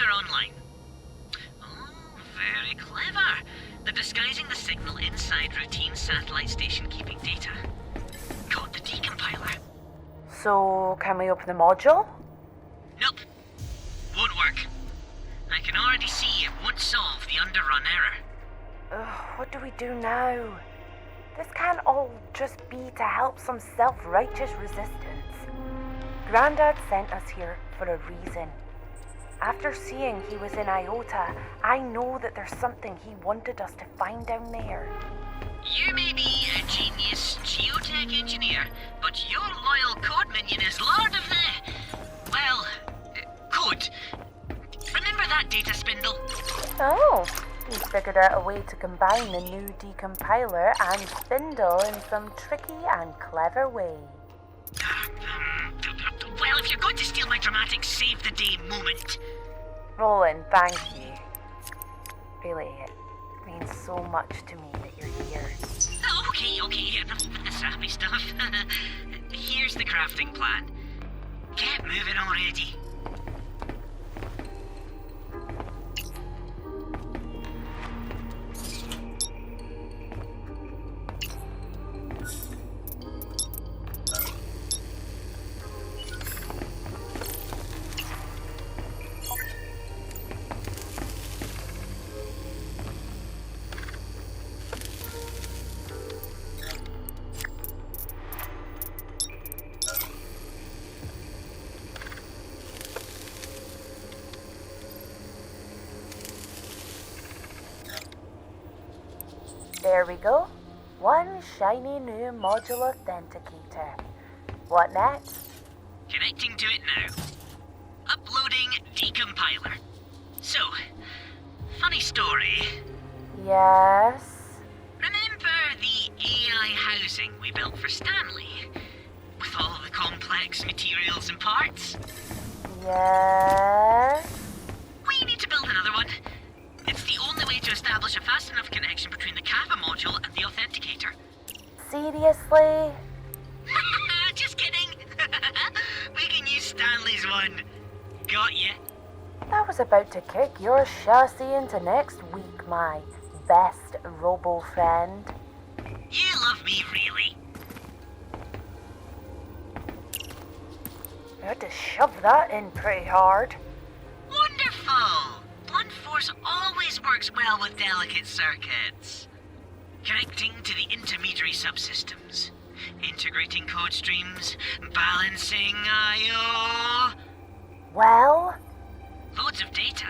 Systems are online. Oh, very clever. They're disguising the signal inside routine satellite station keeping data. Called the decompiler. So, can we open the module? Nope. Won't work. I can already see it won't solve the underrun error. What do we do now? This can't all just be to help some self-righteous resistance. Grandad sent us here for a reason. After seeing he was in Iota, I know that there's something he wanted us to find down there. You may be a genius geotech engineer, but your loyal code minion is lord of the... well, code. Remember that data spindle? Oh, you figured out a way to combine the new decompiler and spindle in some tricky and clever way. Well, if you're going to steal my dramatic save-the-day moment... Roland, thank you. Really, it means so much to me that you're here. Okay, enough with the sappy stuff. Here's the crafting plan. Get moving already. There we go. One shiny new module authenticator. What next? Connecting to it now. Uploading decompiler. So, funny story. Yes? Remember the AI housing we built for Stanley? With all of the complex materials and parts? Yes? We need to build another one. It's the only way to establish a fast enough connection between the Kappa module and the Authenticator. Seriously? Just kidding. We can use Stanley's one. Got ya. I was about to kick your chassis into next week, my best robo-friend. You love me, really. You had to shove that in pretty hard. Wonderful. Blunt force always works well with delicate circuits. Connecting to the intermediary subsystems. Integrating code streams. Balancing I.O. Well? Loads of data.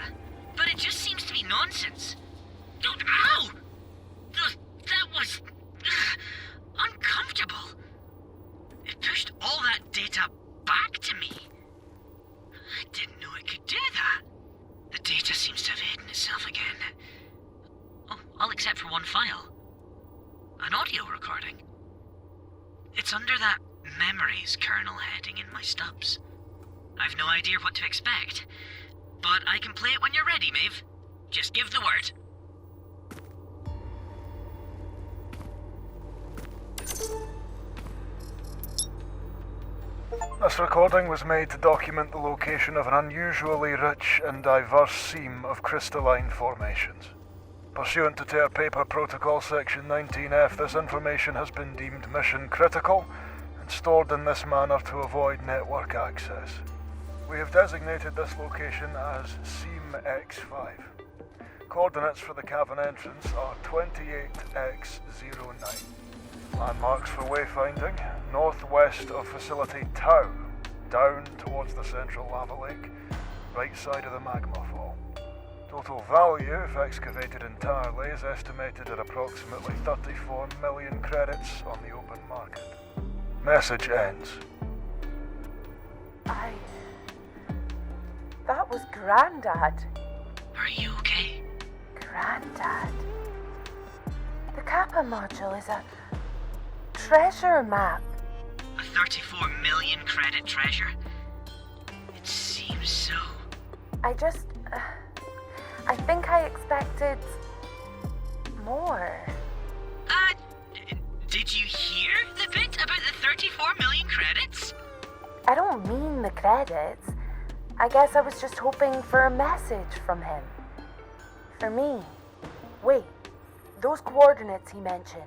But it just seems to be nonsense. Ow! That was... uncomfortable. It pushed all that data back to me. I didn't know it could do that. The data seems to have hidden itself again. Oh, all except for one file. An audio recording. It's under that memories kernel heading in my stubs. I've no idea what to expect, but I can play it when you're ready, Maeve. Just give the word. This recording was made to document the location of an unusually rich and diverse seam of crystalline formations. Pursuant to Kuiper Protocol Section 19F, this information has been deemed mission critical and stored in this manner to avoid network access. We have designated this location as Seam X5. Coordinates for the cavern entrance are 28X09. Landmarks for wayfinding: northwest of Facility Tau, down towards the central lava lake, right side of the magma fall. Total value, if excavated entirely, is estimated at approximately 34 million credits on the open market. Message ends. That was Grandad. Are you okay? Grandad. The Kappa module is a treasure map. A 34 million credit treasure? It seems so. I think I expected more. Did you hear the bit about the 34 million credits? I don't mean the credits. I guess I was just hoping for a message from him. For me. Wait, those coordinates he mentioned.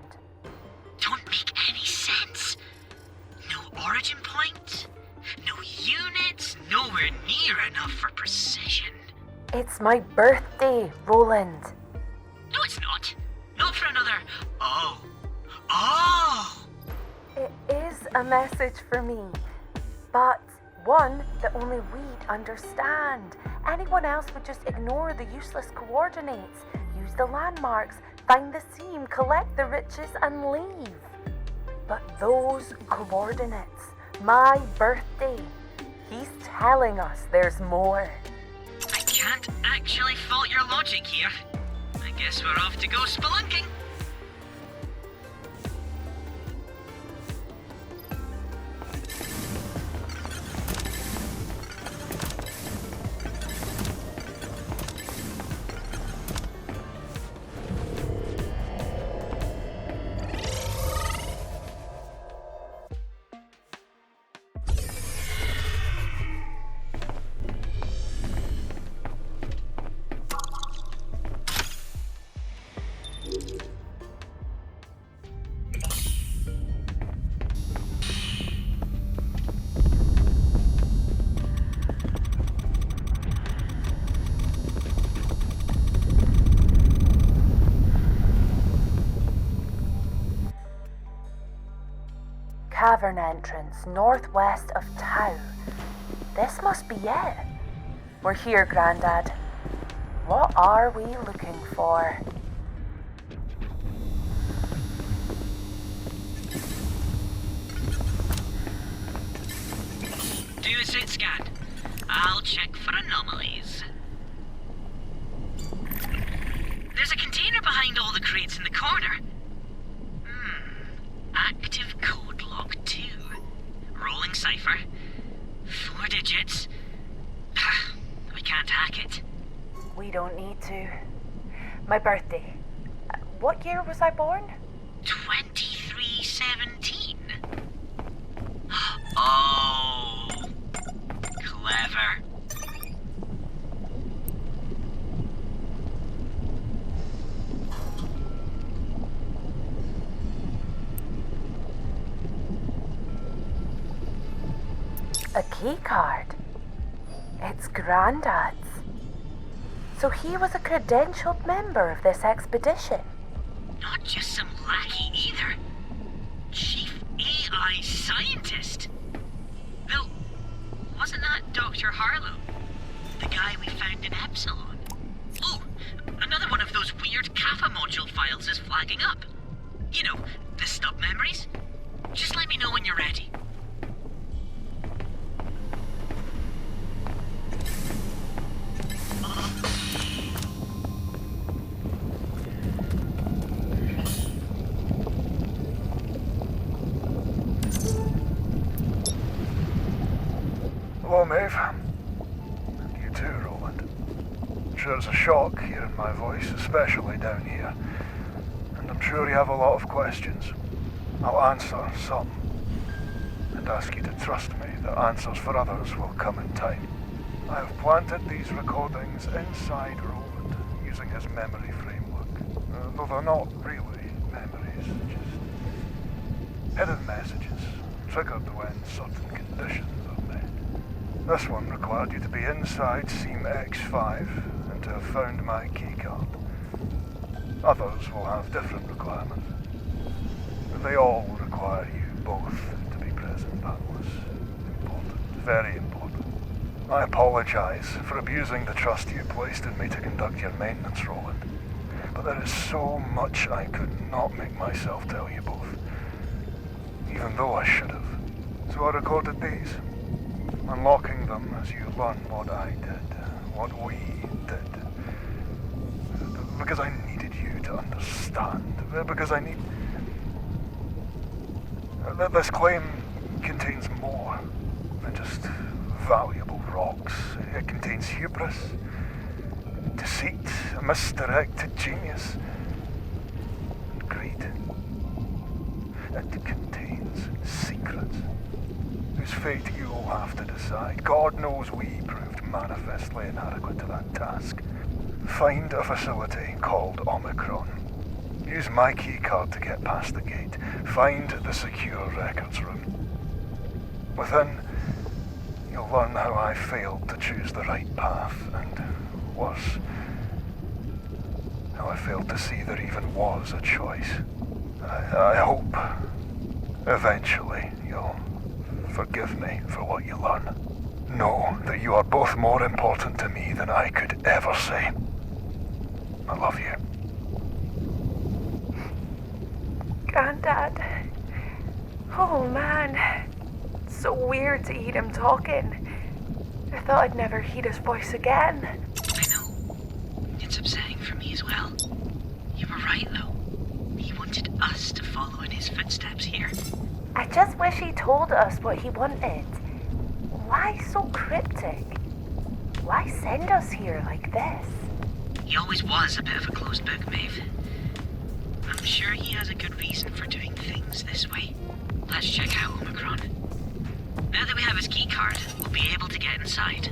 Don't make any sense. No origin point, no units, nowhere near enough for precision. It's my birthday, Roland. No, it's not. Not for another... Oh! It is a message for me, but one that only we'd understand. Anyone else would just ignore the useless coordinates, use the landmarks, find the seam, collect the riches, and leave. But those coordinates, my birthday, he's telling us there's more. I can't actually fault your logic here. I guess we're off to go spelunking. Cavern entrance northwest of town. This must be it. We're here, Grandad. What are we looking for? Do a suit scan. I'll check for anomalies. There's a container behind all the crates in the corner. Active code log 2. Rolling cipher. 4 digits. We can't hack it. We don't need to. My birthday. What year was I born? 2317. Oh, clever. A key card. It's Grandad's. So he was a credentialed member of this expedition. Not just some lackey either. Chief AI scientist. Though, wasn't that Dr. Harlow? The guy we found in Epsilon? Oh, another one of those weird Kappa module files is flagging up. You know, the stub memories. Just let me know when you're ready. Hello, Maeve. And you too, Roland. I'm sure it's a shock hearing my voice, especially down here. And I'm sure you have a lot of questions. I'll answer some. And ask you to trust me that answers for others will come in time. I have planted these recordings inside Roland using his memory framework. Though they're not really memories, just hidden messages triggered when certain conditions are met. This one required you to be inside Seam X5 and to have found my keycard. Others will have different requirements. They all require you both to be present. That was important, very important. I apologize for abusing the trust you placed in me to conduct your maintenance, Roland. But there is so much I could not make myself tell you both, even though I should have. So I recorded these, unlocking them as you learn what I did, what we did. Because I needed you to understand, because I need... This claim contains more than just valuable rocks. It contains hubris, deceit, a misdirected genius, and greed. It contains secrets. whose fate you'll have to decide. God knows we proved manifestly inadequate to that task. Find a facility called Omicron. Use my keycard to get past the gate. Find the secure records room. Within, you'll learn how I failed to choose the right path, and worse, how I failed to see there even was a choice. I hope, eventually, you'll forgive me for what you learn. Know that you are both more important to me than I could ever say. I love you. Grandad. Oh man. It's so weird to hear him talking. I thought I'd never hear his voice again. I know. It's upsetting for me as well. You were right, though. He wanted us to follow in his footsteps here. I just wish he told us what he wanted. Why so cryptic? Why send us here like this? He always was a bit of a closed book, Maeve. I'm sure he has a good reason for doing things this way. Let's check out Omicron. Now that we have his keycard, we'll be able to get inside.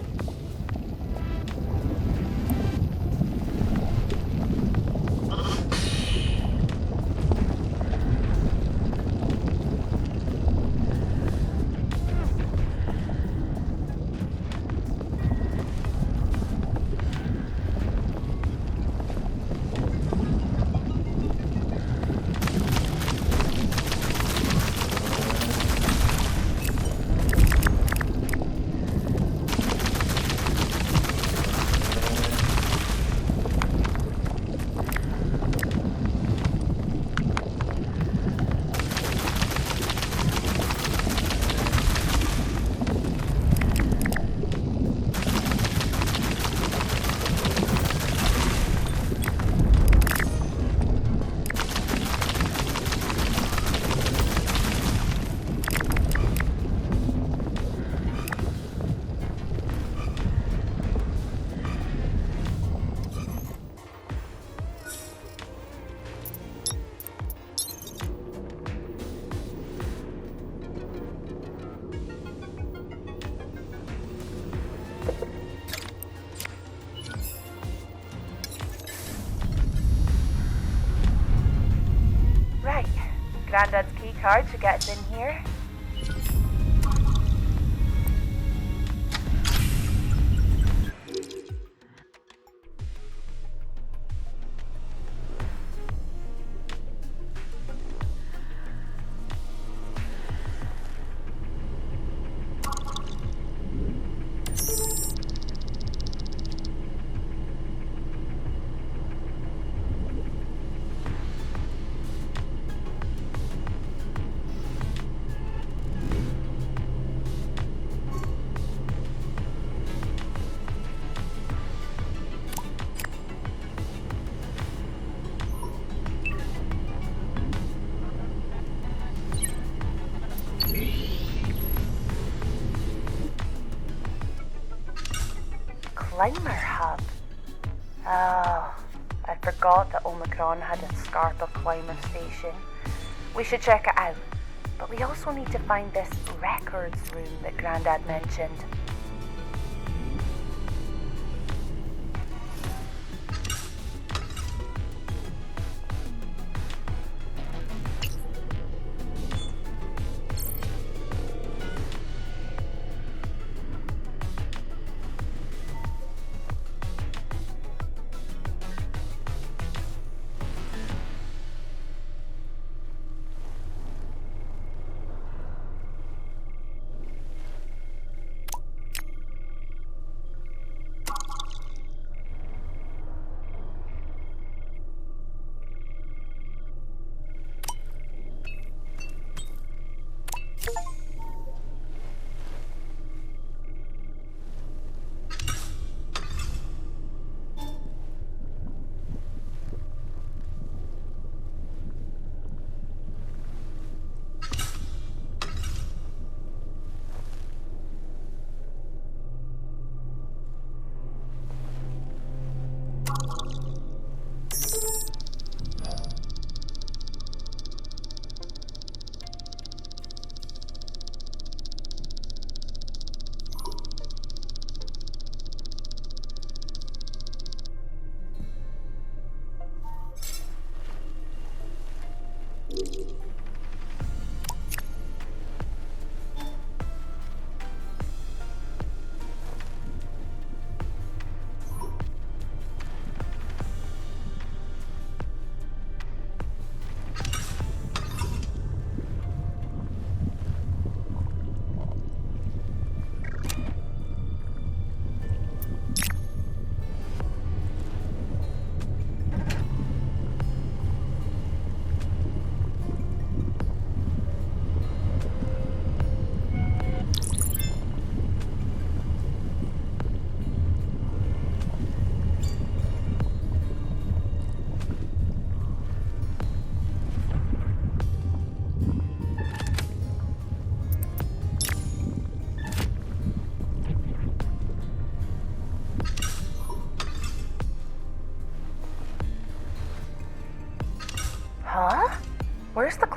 Grandad's keycard should get us in here. Climber hub. Oh, I forgot that Omicron had a Scarpa climber station. We should check it out. But we also need to find this records room that Grandad mentioned.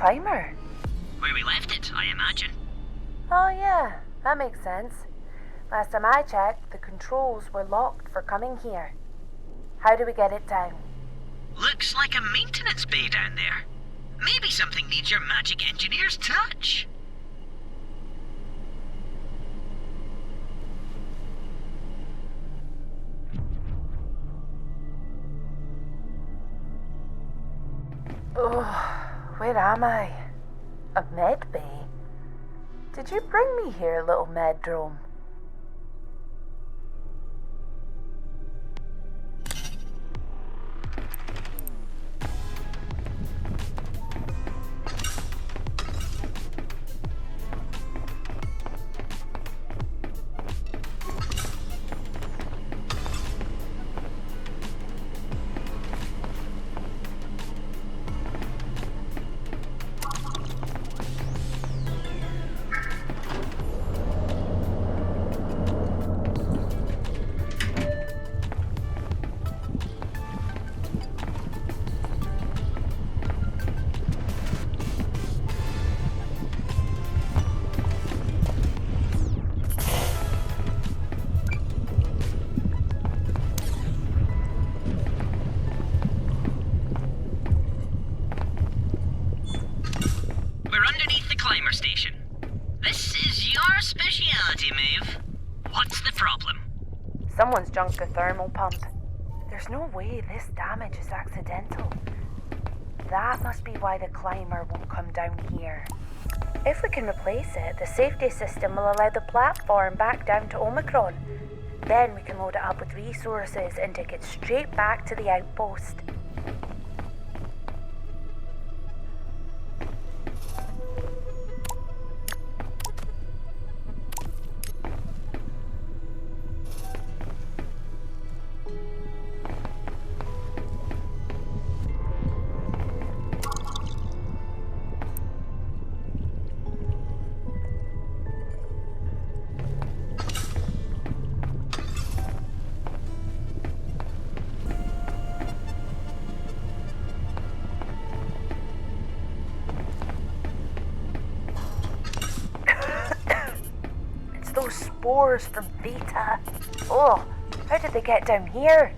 climber? Where we left it, I imagine. Oh yeah, that makes sense. Last time I checked, the controls were locked for coming here. How do we get it down? Looks like a maintenance bay down there. Maybe something needs your magic engineer's touch. Oh, where am I? A med bay? Did you bring me here, little med drone? Station. This is your speciality, Maeve. What's the problem? Someone's junked the thermal pump. There's no way this damage is accidental. That must be why the climber won't come down here. If we can replace it, the safety system will allow the platform back down to Omicron. Then we can load it up with resources and take it straight back to the outpost. Those spores from Theta. Oh, how did they get down here?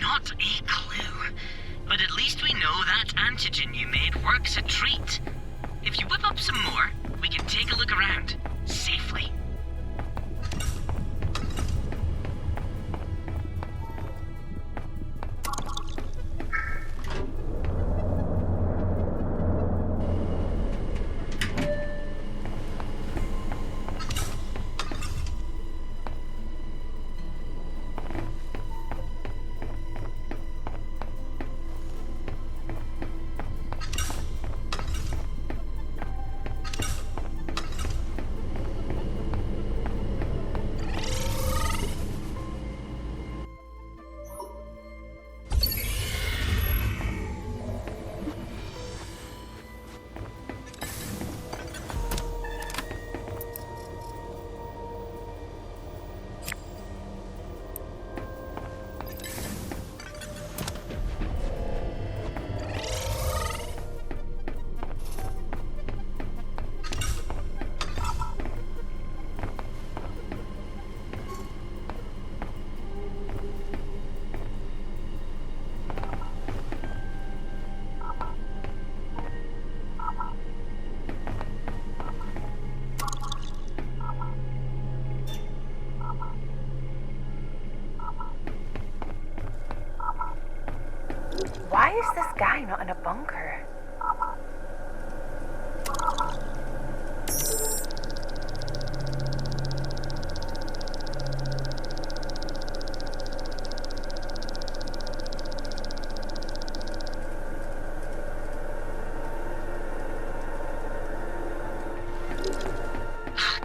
Not a clue. But at least we know that antigen you made works a treat. If you whip up some more, we can take a look around. Safely. Why is this guy not in a bunker?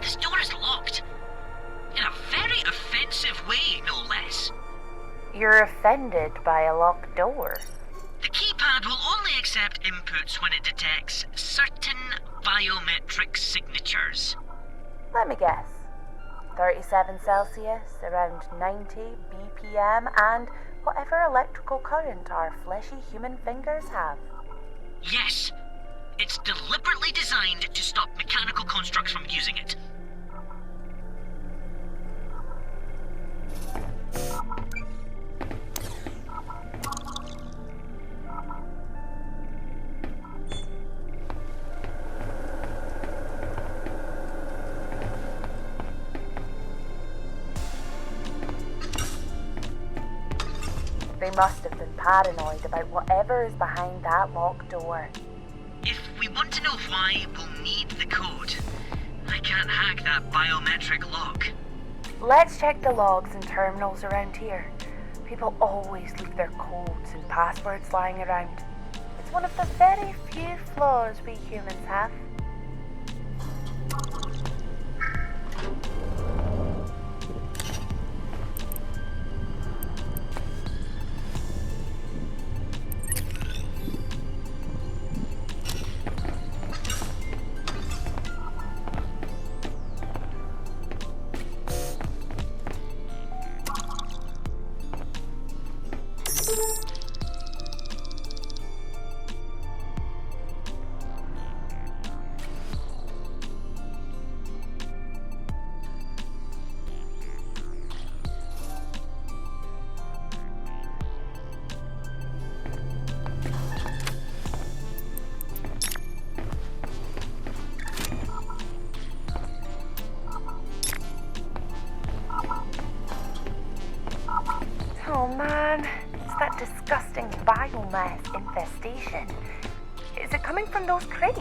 This door is locked. In a very offensive way, no less. You're offended by a locked door. The keypad will only accept inputs when it detects certain biometric signatures. Let me guess. 37 Celsius, around 90 BPM, and whatever electrical current our fleshy human fingers have. Yes, It's deliberately designed to stop mechanical constructs from using it. They must have been paranoid about whatever is behind that locked door. If we want to know why, we'll need the code. I can't hack that biometric lock. Let's check the logs and terminals around here. People always leave their codes and passwords lying around. It's one of the very few flaws we humans have. Oh man, it's that disgusting biomass infestation. Is it coming from those crates?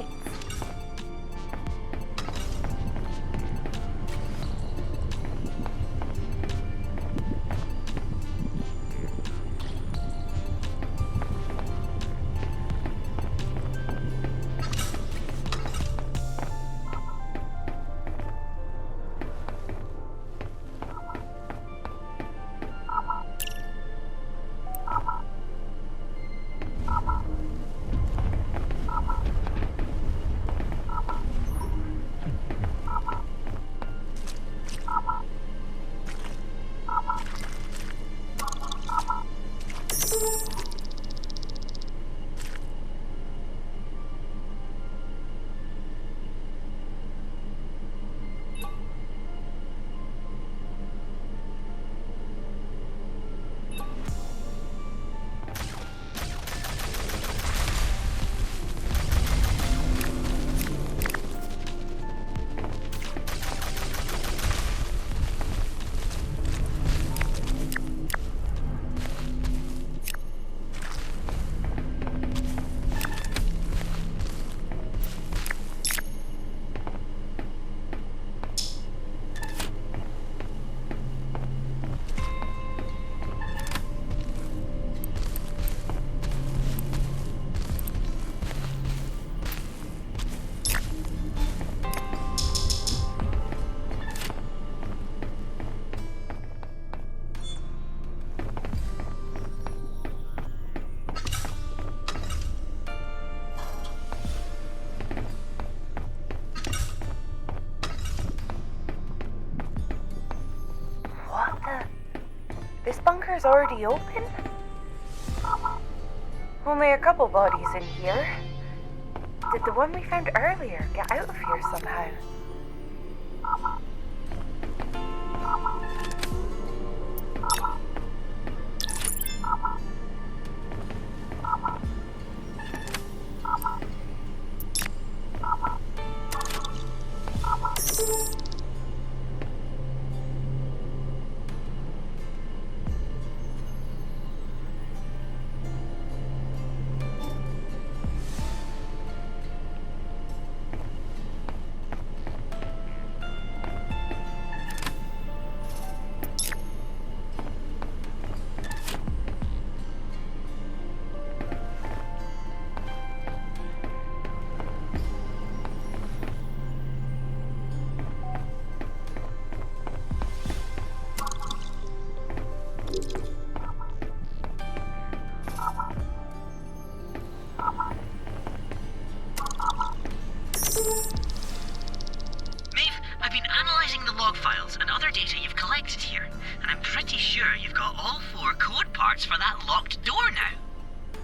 This bunker's already open? Only a couple bodies in here. Did the one we found earlier get out of here somehow?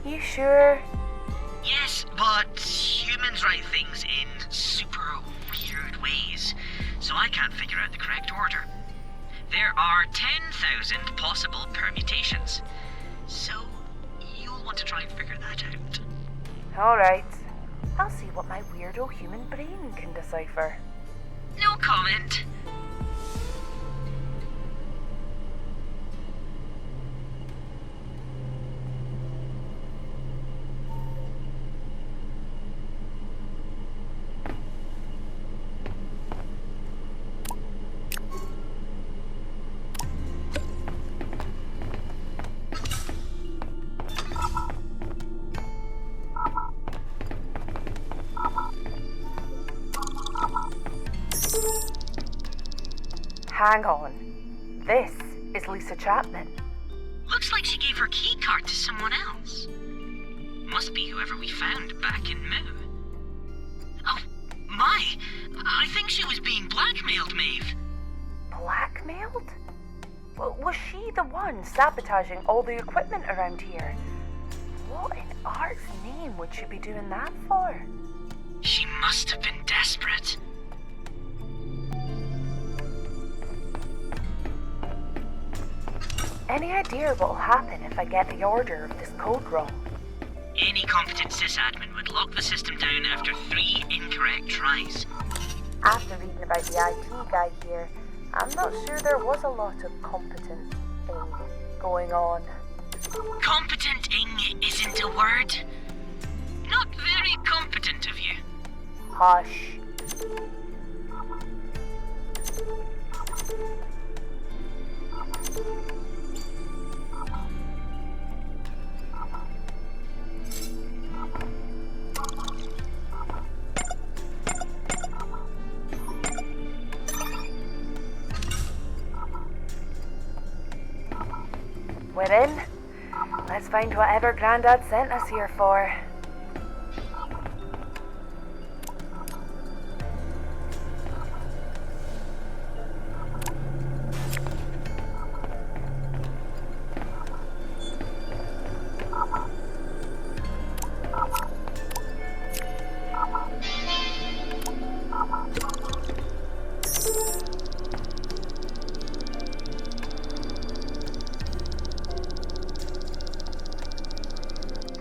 You sure? Yes, but humans write things in super weird ways, so I can't figure out the correct order. There are 10,000 possible permutations, so you'll want to try and figure that out. Alright, I'll see what my weirdo human brain can decipher. No comment. Hang on. This is Lisa Chapman. Looks like she gave her keycard to someone else. Must be whoever we found back in Moo. Oh, my! I think she was being blackmailed, Maeve. Blackmailed? Was she the one sabotaging all the equipment around here? What in Art's name would she be doing that for? She must have been desperate. Any idea what'll happen if I get the order of this code wrong? Any competent sysadmin would lock the system down after 3 incorrect tries. After reading about the IT guide here, I'm not sure there was a lot of competent thing going on. Competent-ing isn't a word. Not very competent of you. Hush. We're in. Let's find whatever Grandad sent us here for.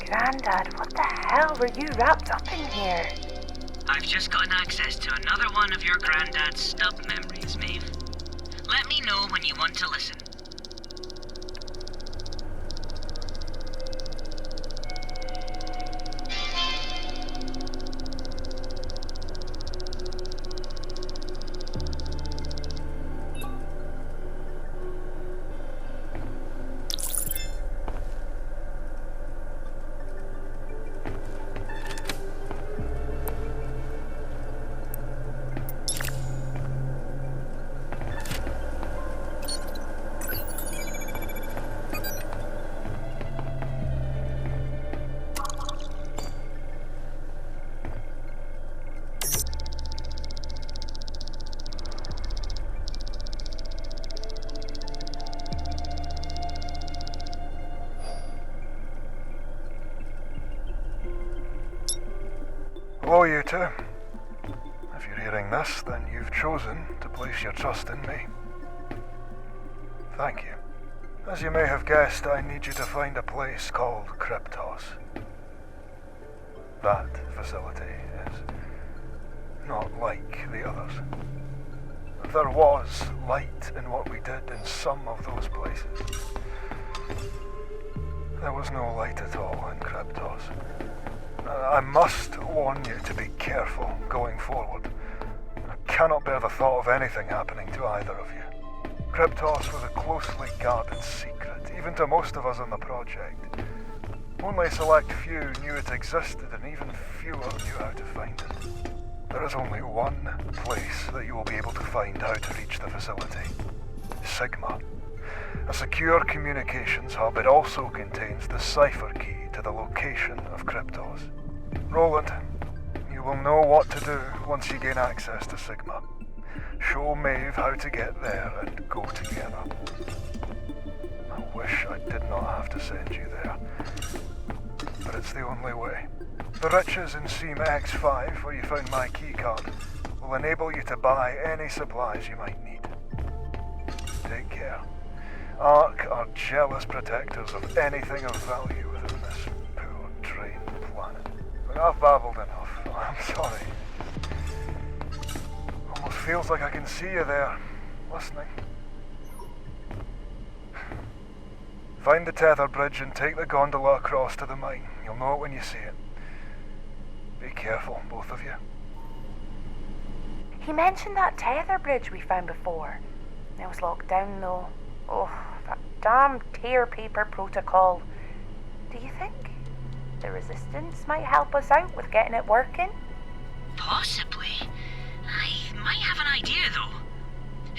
Grandad, what the hell were you wrapped up in here? I've just gotten access to another one of your Grandad's stub memories, Maeve. Let me know when you want to listen. Hello, you two. If you're hearing this, then you've chosen to place your trust in me. Thank you. As you may have guessed, I need you to find a place called Kryptos. That facility is not like the others. There was light in what we did in some of those places. There was no light at all in Kryptos. I must warn you to be careful going forward. I cannot bear the thought of anything happening to either of you. Kryptos was a closely guarded secret, even to most of us on the project. Only a select few knew it existed, and even fewer knew how to find it. There is only one place that you will be able to find how to reach the facility. Sigma. A secure communications hub, it also contains the cipher key to the location of Kryptos. Roland, you will know what to do once you gain access to Sigma. Show Maeve how to get there and go together. I wish I did not have to send you there, but it's the only way. The riches in Seam X5, where you found my keycard, will enable you to buy any supplies you might need. Take care. Ark are jealous protectors of anything of value within this poor drained planet. But I've babbled enough. I'm sorry. Almost feels like I can see you there, listening. Find the tether bridge and take the gondola across to the mine. You'll know it when you see it. Be careful, both of you. He mentioned that tether bridge we found before. It was locked down though. Oh, that damn Kuiper Protocol. Do you think the Resistance might help us out with getting it working? Possibly. I might have an idea, though.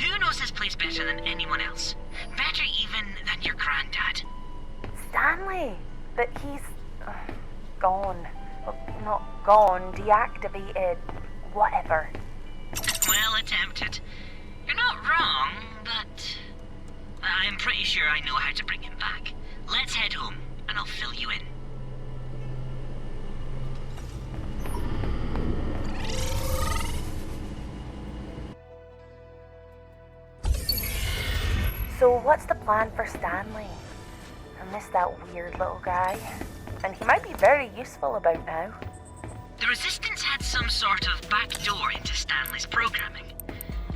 Who knows this place better than anyone else? Better even than your Grandad. Stanley. But he's gone. Well, not gone, deactivated. Whatever. Well attempted. You're not wrong, but I'm pretty sure I know how to bring him back. Let's head home, and I'll fill you in. So what's the plan for Stanley? I miss that weird little guy. And he might be very useful about now. The Resistance had some sort of back door into Stanley's programming.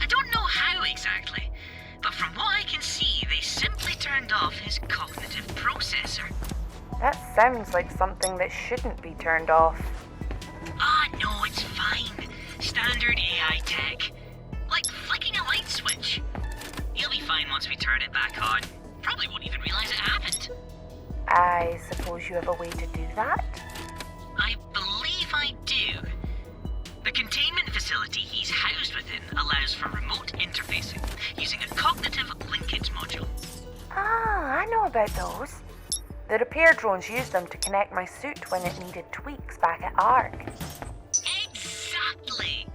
I don't know how exactly, but from what I can see, they simply turned off his cognitive processor. That sounds like something that shouldn't be turned off. Ah, no, it's fine. Standard AI tech. Like flicking a light switch. He'll be fine once we turn it back on. Probably won't even realize it happened. I suppose you have a way to do that? I believe I do. The containment facility he's housed within allows for remote interfacing using a cognitive linkage module. Ah, I know about those. The repair drones used them to connect my suit when it needed tweaks back at Ark. Exactly!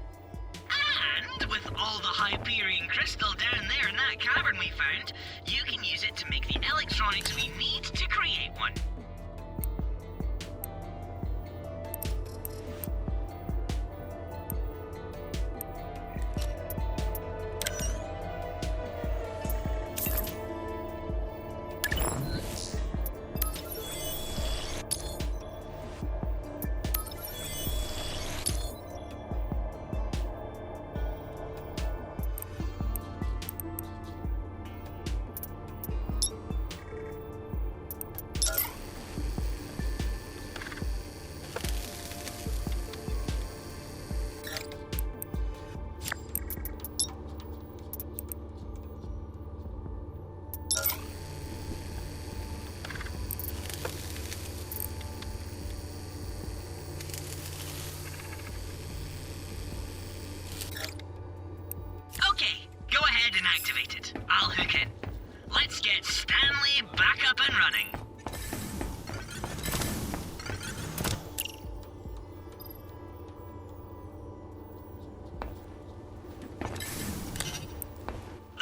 And with all the Hyperion crystal down there in that cavern we found, you can use it to make the electronics we need to create one. Okay, go ahead and activate it. I'll hook in. Let's get Stanley back up and running.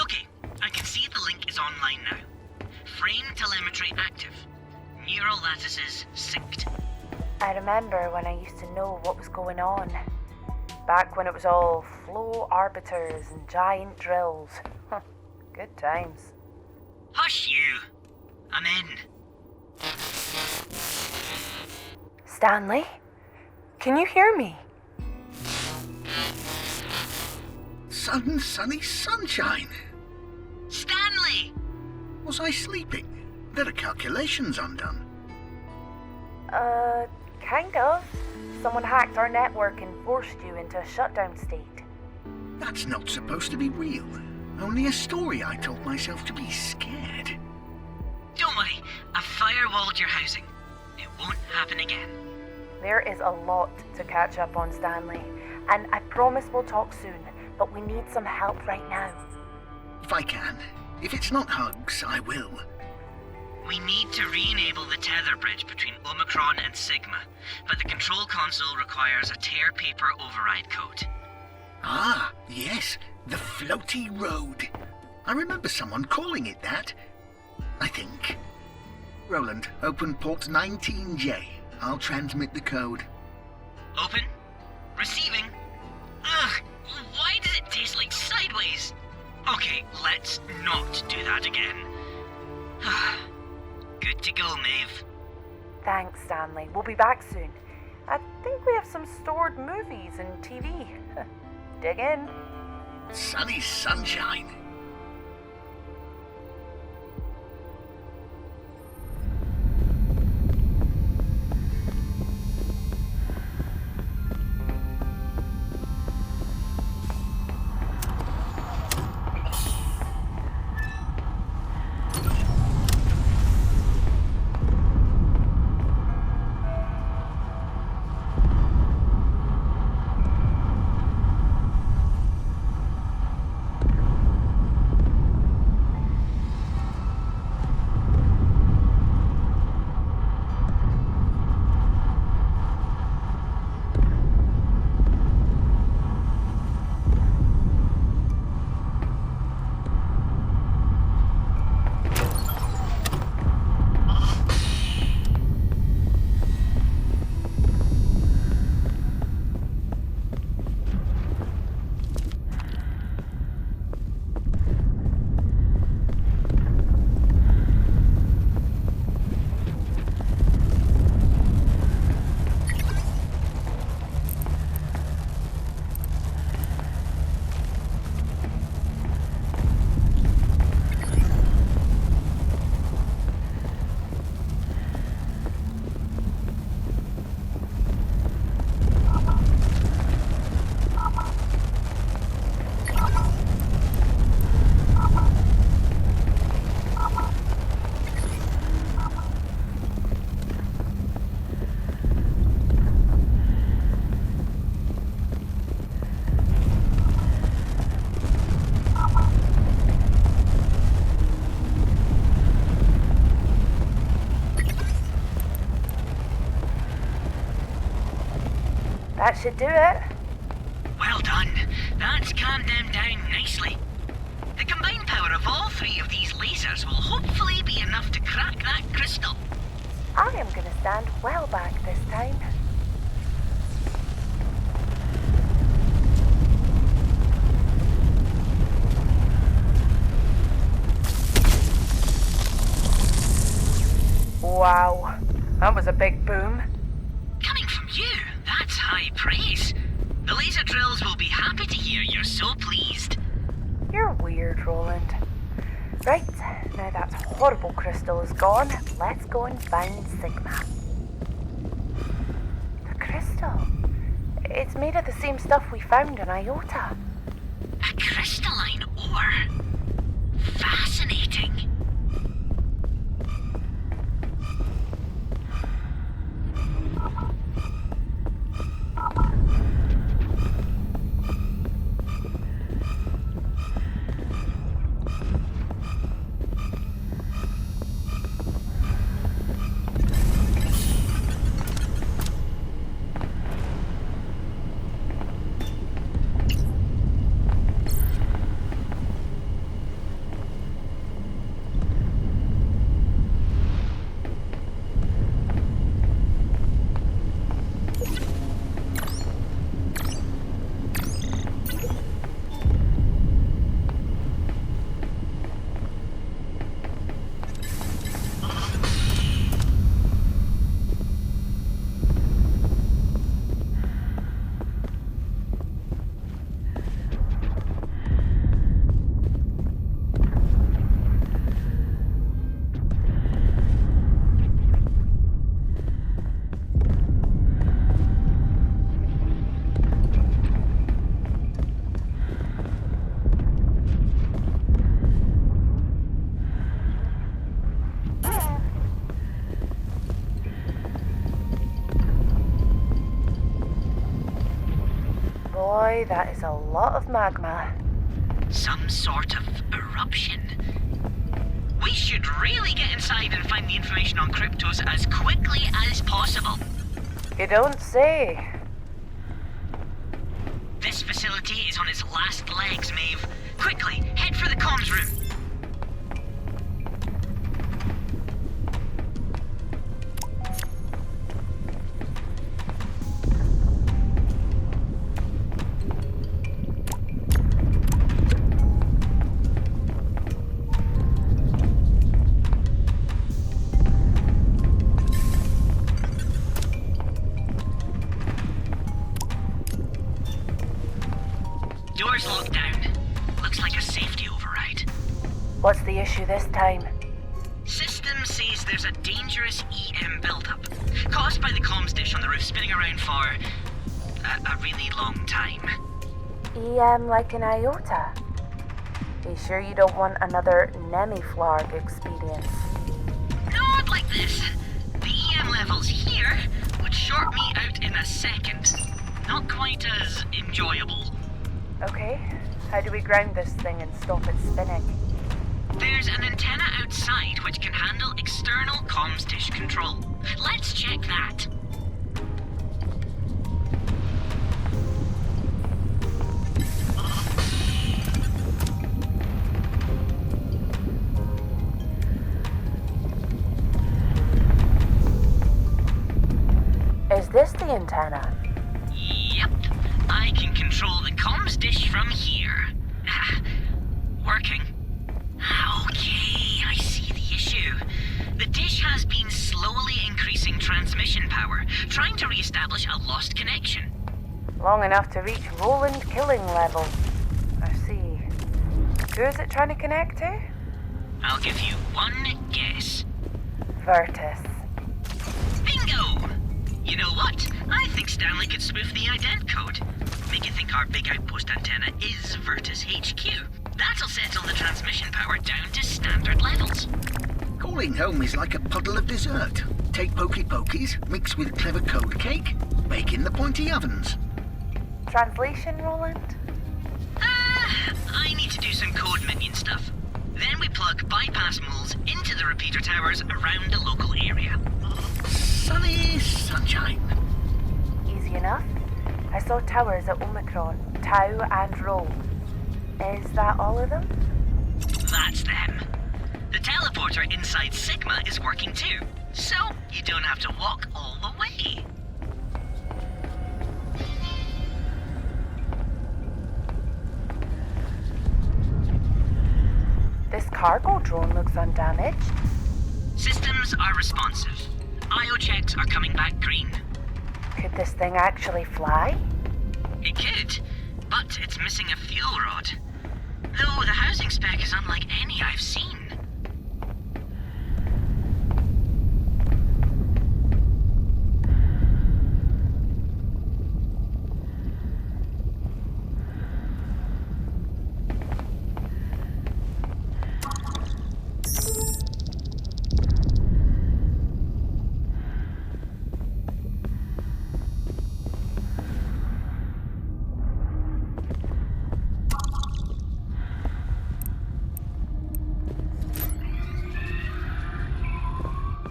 Okay, I can see the link is online now. Frame telemetry active. Neural lattices synced. I remember when I used to know what was going on. Back when it was all flow arbiters and giant drills. Good times. Hush you! I'm in. Stanley? Can you hear me? Sunny sunshine. Stanley! Was I sleeping? There are calculations undone. Kind of. Someone hacked our network and forced you into a shutdown state. That's not supposed to be real. Only a story I told myself to be scared. Don't worry, I've firewalled your housing. It won't happen again. There is a lot to catch up on, Stanley. And I promise we'll talk soon, but we need some help right now. If I can. If it's not hugs, I will. We need to re-enable the tether bridge between Omicron and Sigma, but the control console requires a tear paper override code. Ah, yes, the floaty road. I remember someone calling it that. I think. Roland, open port 19J. I'll transmit the code. Open. Receiving. Ugh, why does it taste like sideways? Okay, let's not do that again. Good to go, Maeve. Thanks, Stanley. We'll be back soon. I think we have some stored movies and TV. Dig in. Sunny sunshine. That should do it. Well done. That's calmed them down nicely. The combined power of all three of these lasers will hopefully be enough to crack that crystal. I am going to stand well back this time. Wow, that was a big boom. Coming from you, that's high praise. The laser drills will be happy to hear you're so pleased. You're weird, Roland. Right, now that horrible crystal is gone, let's go and find Sigma. The crystal? It's made of the same stuff we found in Iota. A crystalline ore? Fascinating. Boy, that is a lot of magma. Some sort of eruption. We should really get inside and find the information on Kryptos as quickly as possible. You don't say. This facility is on its last legs, Maeve. Quickly, head for the comms room. looks like a safety override. What's the issue this time? System says there's a dangerous EM buildup, caused by the comms dish on the roof spinning around for a really long time. EM like an iota? You sure you don't want another Nemiflarg experience? Not like this. The EM levels here would short me out in a second. Not quite as enjoyable. Okay, how do we ground this thing and stop it spinning? There's an antenna outside which can handle external comms dish control. Let's check that. Is this the antenna? Yep. I can control the comms dish from here. Working. Okay, I see the issue. The dish has been slowly increasing transmission power, trying to re-establish a lost connection. Long enough to reach Roland killing level. I see. Who is it trying to connect to? I'll give you one guess. Virtus. Bingo! You know what? I think Stanley could spoof the ident code. Make it think our big outpost antenna is Virtus HQ. That'll settle the transmission power down to standard levels. Calling home is like a puddle of dessert. Take pokey pokies, mix with clever code cake, bake in the pointy ovens. Translation, Roland? I need to do some code minion stuff. Then we plug bypass moles into the repeater towers around the local area. Sunny sunshine. Easy enough. I saw towers at Omicron, Tau and Rho. Is that all of them? That's them. The teleporter inside Sigma is working too, so you don't have to walk all the way. This cargo drone looks undamaged. Systems are responsive. IO checks are coming back green. Could this thing actually fly? It could, but it's missing a fuel rod. Though the housing spec is unlike any I've seen.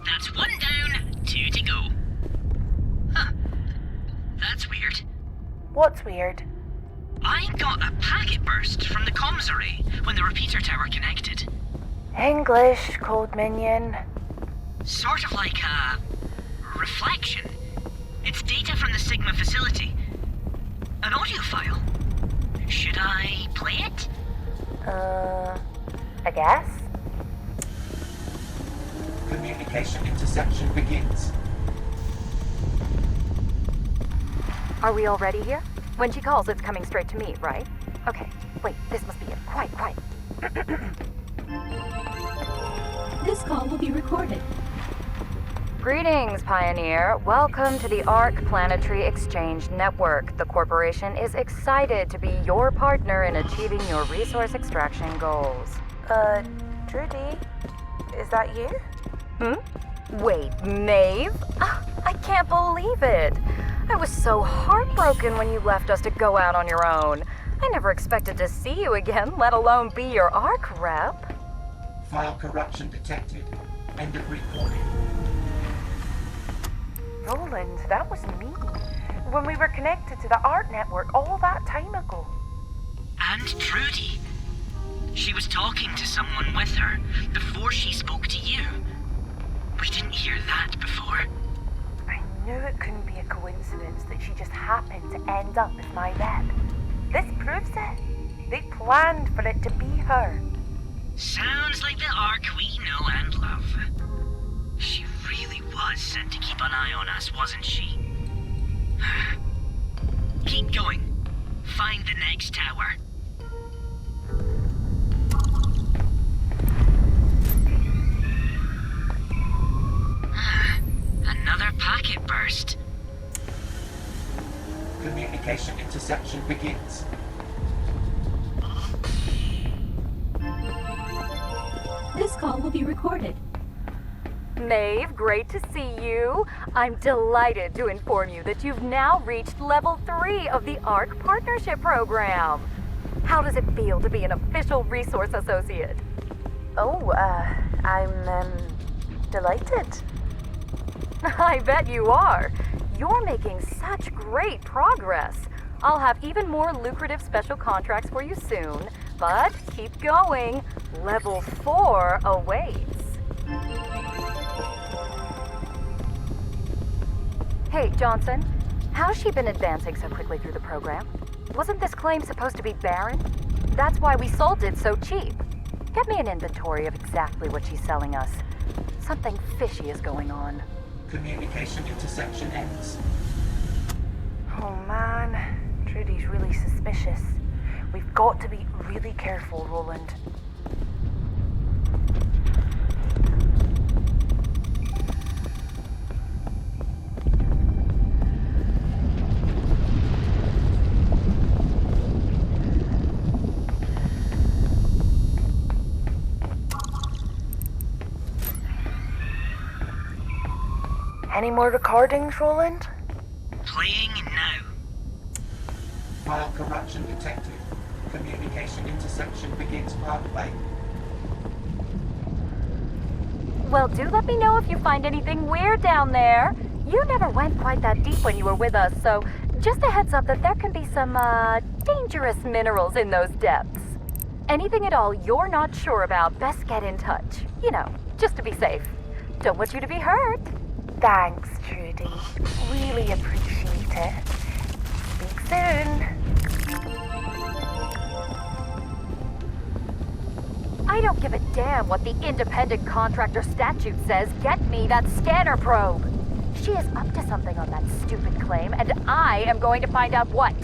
That's one down, two to go. Huh. That's weird. What's weird? I got a packet burst from the comms array when the repeater tower connected. English, code minion. Sort of like a reflection. It's data from the Sigma facility. An audio file. Should I play it? I guess. Communication interception begins. Are we already here? When she calls, it's coming straight to me, right? Okay, wait, this must be it. Quiet, quiet. This call will be recorded. Greetings, Pioneer. Welcome to the ARC Planetary Exchange Network. The corporation is excited to be your partner in achieving your resource extraction goals. Trudy? Is that you? Wait, Maeve? I can't believe it. I was so heartbroken when you left us to go out on your own. I never expected to see you again, let alone be your ARC rep. File corruption detected. End of recording. Roland, that was me. When we were connected to the art network all that time ago. And Trudy. She was talking to someone with her before she spoke to you. We didn't hear that before. I knew it couldn't be a coincidence that she just happened to end up as my rep. This proves it. They planned for it to be her. Sounds like the ARC we know and love. She really was sent to keep an eye on us, wasn't she? Keep going. Find the next tower. Communication interception begins. This call will be recorded. Maeve, great to see you. I'm delighted to inform you that you've now reached level 3 of the ARC Partnership Program. How does it feel to be an official resource associate? Oh, I'm, delighted. I bet you are. You're making such great progress. I'll have even more lucrative special contracts for you soon, but keep going. Level 4 awaits. Hey, Johnson, how's she been advancing so quickly through the program? Wasn't this claim supposed to be barren? That's why we sold it so cheap. Get me an inventory of exactly what she's selling us. Something fishy is going on. Communication interception ends. Oh man, Trudy's really suspicious. We've got to be really careful, Roland. Any more recordings, Roland? Playing now. File corruption detected. Communication interception begins partway. Well, do let me know if you find anything weird down there. You never went quite that deep when you were with us, so just a heads up that there can be some, dangerous minerals in those depths. Anything at all you're not sure about, best get in touch. You know, just to be safe. Don't want you to be hurt. Thanks, Trudy. Really appreciate it. Speak soon. I don't give a damn what the independent contractor statute says. Get me that scanner probe. She is up to something on that stupid claim, and I am going to find out what.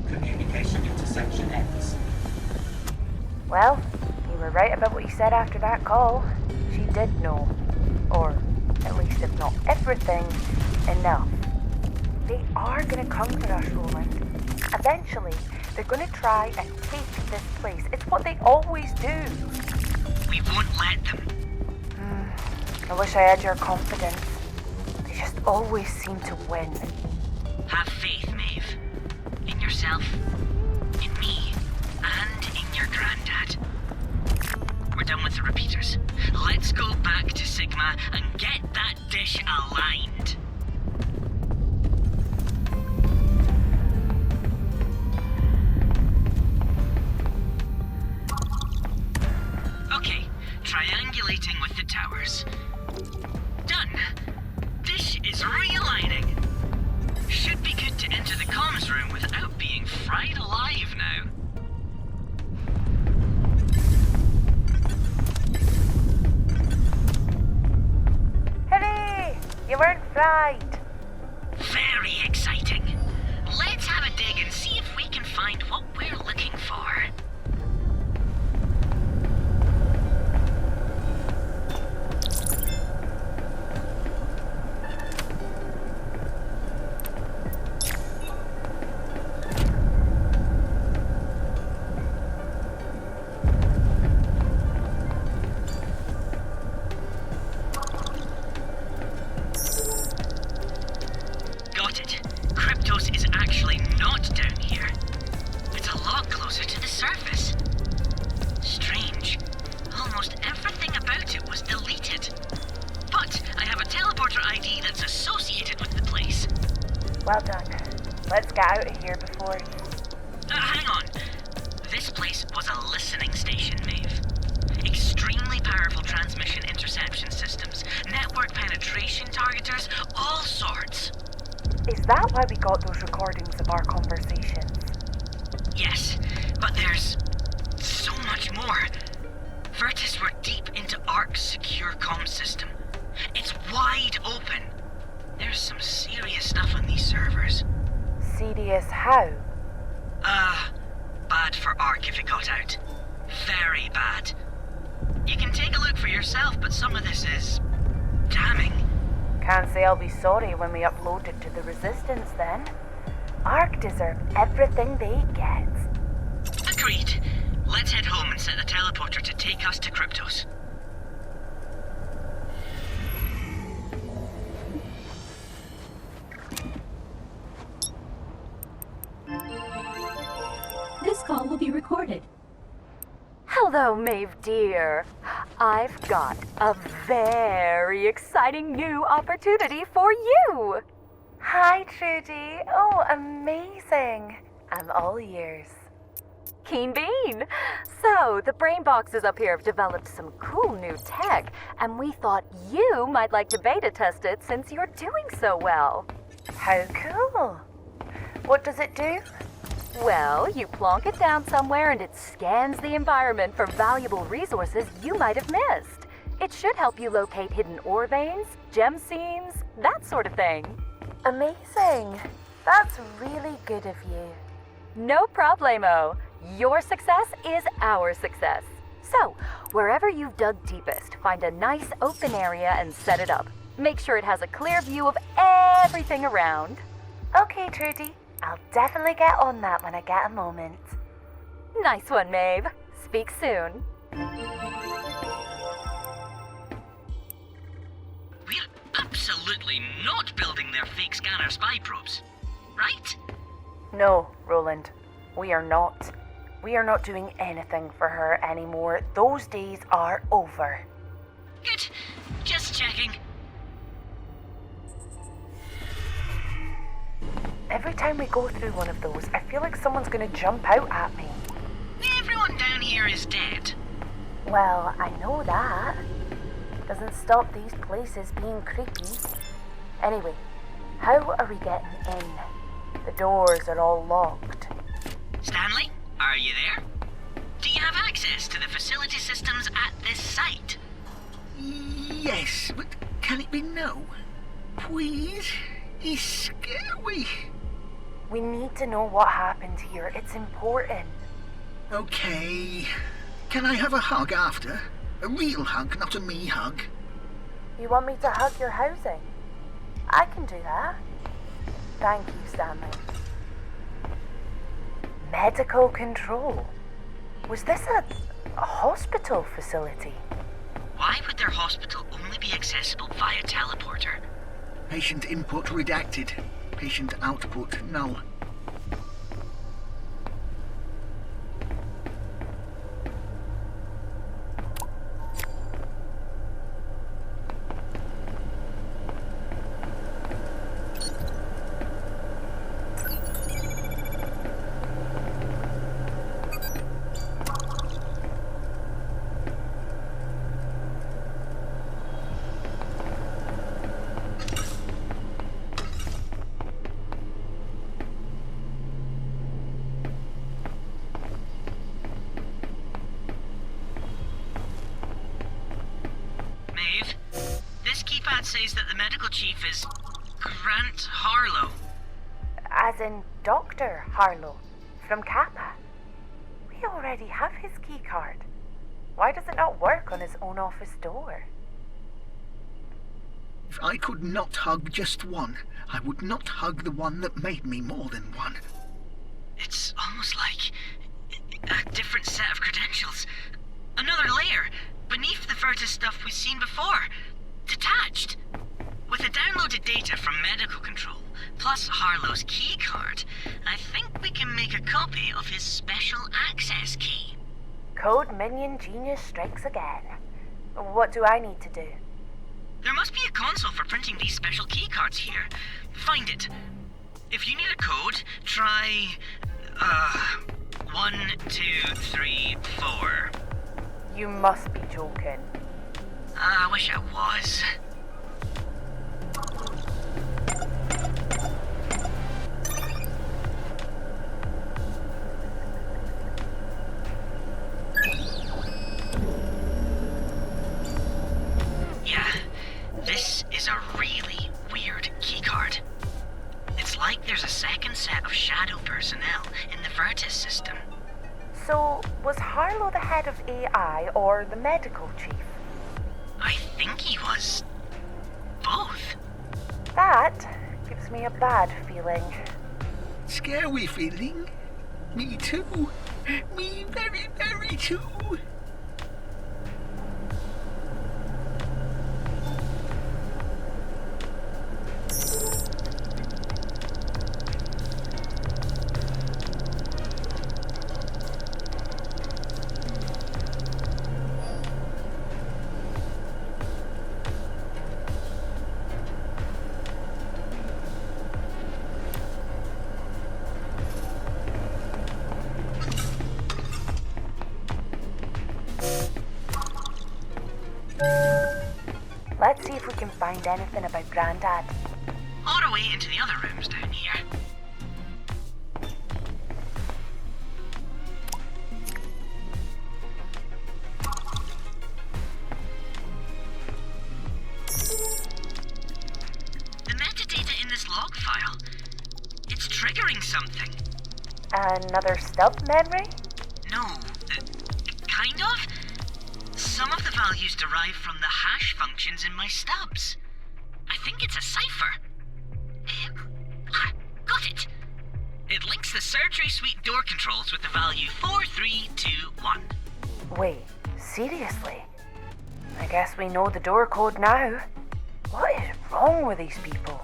Communication interception ends. Well, you were right about what you said after that call. She did know. Or, at least if not everything, enough. They are gonna come for us, Roland. Eventually, they're gonna try and take this place. It's what they always do. We won't let them. I wish I had your confidence. They just always seem to win. Have faith, Maeve. In yourself, in me, and in your Grandad. We're done with the repeaters. Let's go back to Sigma and get that dish aligned. Okay, triangulating with the towers. Done. Dish is realigning. Should be good to enter the comms room without being fried alive now. Hooray! You weren't fried. Very exciting. Let's have a dig and see if we can find what we're looking for. Got it. Kryptos is actually not down here. It's a lot closer to the surface. Strange. Almost everything about it was deleted. But I have a teleporter ID that's associated with the place. Well done. Let's get out of here before... Hang on. This place was a listening station, Maeve. Extremely powerful transmission interception systems, network penetration targeters, all sorts. Is that why we got those recordings of our conversations? Yes, but there's so much more. Virtus were deep into ARC's secure comm system. It's wide open. There's some serious stuff on these servers. Serious how? Bad for ARC if it got out. Very bad. You can take a look for yourself, but some of this is damning. Can't say I'll be sorry when we upload it to the Resistance then. Ark deserve everything they get. Agreed. Let's head home and set the teleporter to take us to Kryptos. This call will be recorded. Hello, Maeve dear. I've got a very exciting new opportunity for you. Hi, Trudy. Oh, amazing. I'm all ears. Keen bean. So, the brain boxes up here have developed some cool new tech, and we thought you might like to beta test it since you're doing so well. How cool. What does it do? Well, you plonk it down somewhere and it scans the environment for valuable resources you might have missed. It should help you locate hidden ore veins, gem seams, that sort of thing. Amazing. That's really good of you. No problemo. Your success is our success. So, wherever you've dug deepest, find a nice open area and set it up. Make sure it has a clear view of everything around. Okay, Trudy. I'll definitely get on that when I get a moment. Nice one, Maeve. Speak soon. We're absolutely not building their fake scanner spy probes, right? No, Roland. We are not. We are not doing anything for her anymore. Those days are over. Good. Just checking. Every time we go through one of those, I feel like someone's gonna jump out at me. Everyone down here is dead. Well, I know that. Doesn't stop these places being creepy. Anyway, how are we getting in? The doors are all locked. Stanley, are you there? Do you have access to the facility systems at this site? Yes, but can it be no? Please? It's scary. We need to know what happened here. It's important. Okay. Can I have a hug after? A real hug, not a me hug. You want me to hug your housing? I can do that. Thank you, Stanley. Medical control. Was this a hospital facility? Why would their hospital only be accessible via teleporter? Patient input redacted. Patient output null. Maeve, this keypad says that the medical chief is Grant Harlow. As in Dr. Harlow from Kappa. We already have his key card. Why does it not work on his own office door? If I could not hug just one, I would not hug the one that made me more than one. It's almost like a different set of credentials. Another layer beneath the Virtus stuff we've seen before. Detached. With the downloaded data from medical control, plus Harlow's key card, I think we can make a copy of his special access key. Code Minion Genius strikes again. What do I need to do? There must be a console for printing these special key cards here. Find it. If you need a code, try... 1, 2, 3, 4. You must be joking. I wish I was. Yeah, this is a really weird keycard. It's like there's a second set of shadow personnel in the Virtus system. So, was Harlow the head of AI or the medical chief? I think he was both. That gives me a bad feeling. scary feeling. Me too. Me very, very too. Let's see if we can find anything about Grandad. All the way into the other rooms down here. The metadata in this log file, it's triggering something. Another stub memory? No, kind of. Some of the values derive from the hash functions in my stubs. I think it's a cipher. Got it. It links the surgery suite door controls with the value 4321. Wait, seriously? I guess we know the door code now. What is wrong with these people?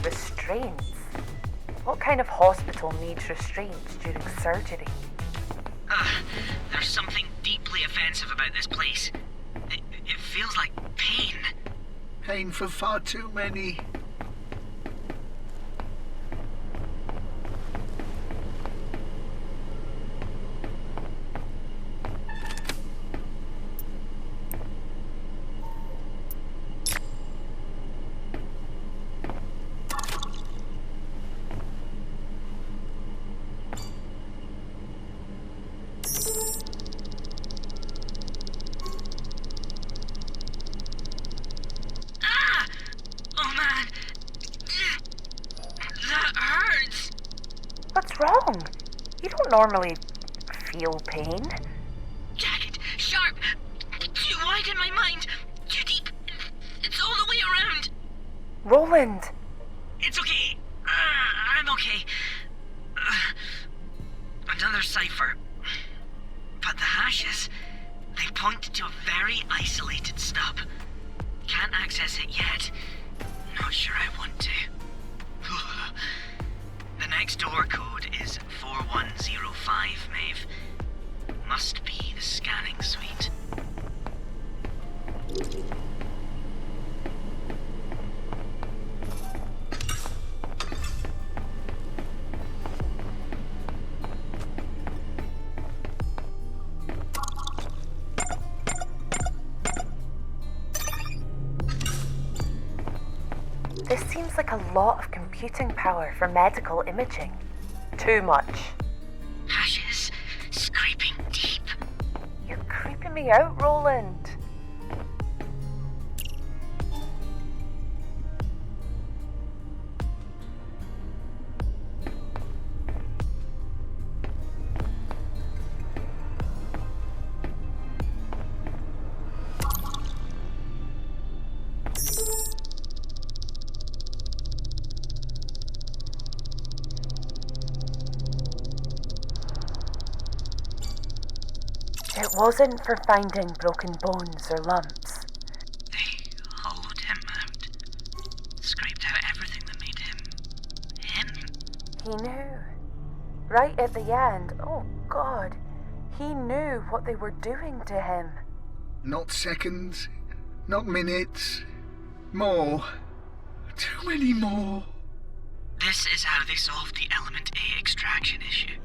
Restraints? What kind of hospital needs restraints during surgery? There's something deeply offensive about this place. It feels like pain. Pain for far too many. What's wrong? You don't normally feel pain. Jagged, sharp, too wide in my mind, too deep. It's all the way around. Roland! It's okay. I'm okay. Another cipher. But the hashes, they point to a very isolated stub. Can't access it yet. Not sure I want to. The next door code is 4105, Maeve. Must be the scanning suite. This seems like a lot of computing power for medical imaging. Too much. Hashes scraping deep. You're creeping me out, Roland. It wasn't for finding broken bones or lumps. They hollowed him out. Scraped out everything that made him. He knew. Right at the end, oh God, he knew what they were doing to him. Not seconds, not minutes. More. Too many more. This is how they solved the Element A extraction issue.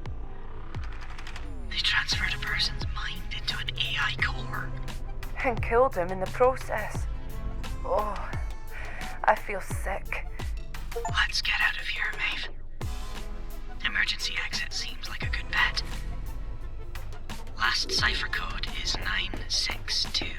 They transferred a person's mind into an AI core. And killed him in the process. Oh, I feel sick. Let's get out of here, Maeve. Emergency exit seems like a good bet. Last cipher code is 9620.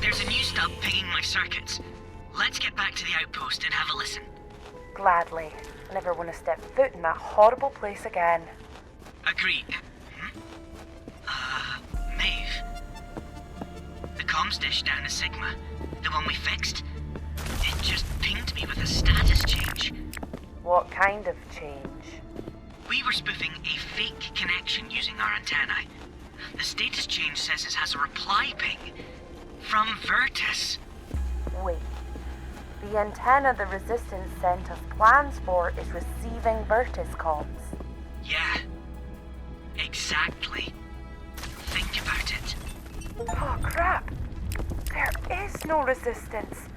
There's a new stub pinging my circuits. Let's get back to the outpost and have a listen. Gladly. I never want to step foot in that horrible place again. Agreed. Maeve. The comms dish down at Sigma, the one we fixed, it just pinged me with a status change. What kind of change? We were spoofing a fake connection using our antennae. The status change says it has a reply ping from Virtus. Wait. The antenna the Resistance sent us plans for is receiving Virtus comms. Yeah. Exactly. Think about it. Oh, crap. There is no Resistance.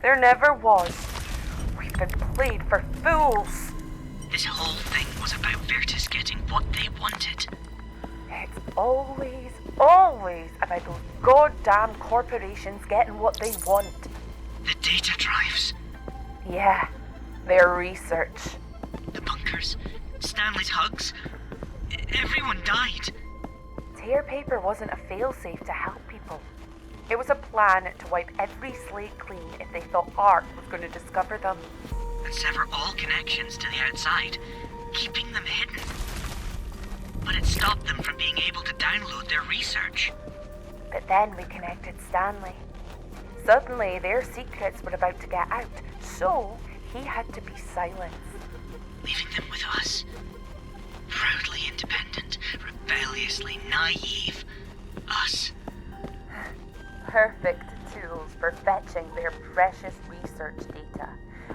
There never was. We've been played for fools. This whole thing was about Virtus getting what they wanted. It's always about those goddamn corporations getting what they want. The data drives, Yeah, their research. the bunkers, Stanley's hugs. Everyone died. Tear paper wasn't a failsafe to help people. It was a plan to wipe every slate clean if they thought Art was going to discover them. And sever all connections to the outside, keeping them hidden. But it stopped them from being able to download their research. But then we connected Stanley. Suddenly, their secrets were about to get out, so he had to be silenced. Leaving them with us. Proudly independent, rebelliously naive. Us. Perfect tools for fetching their precious research data.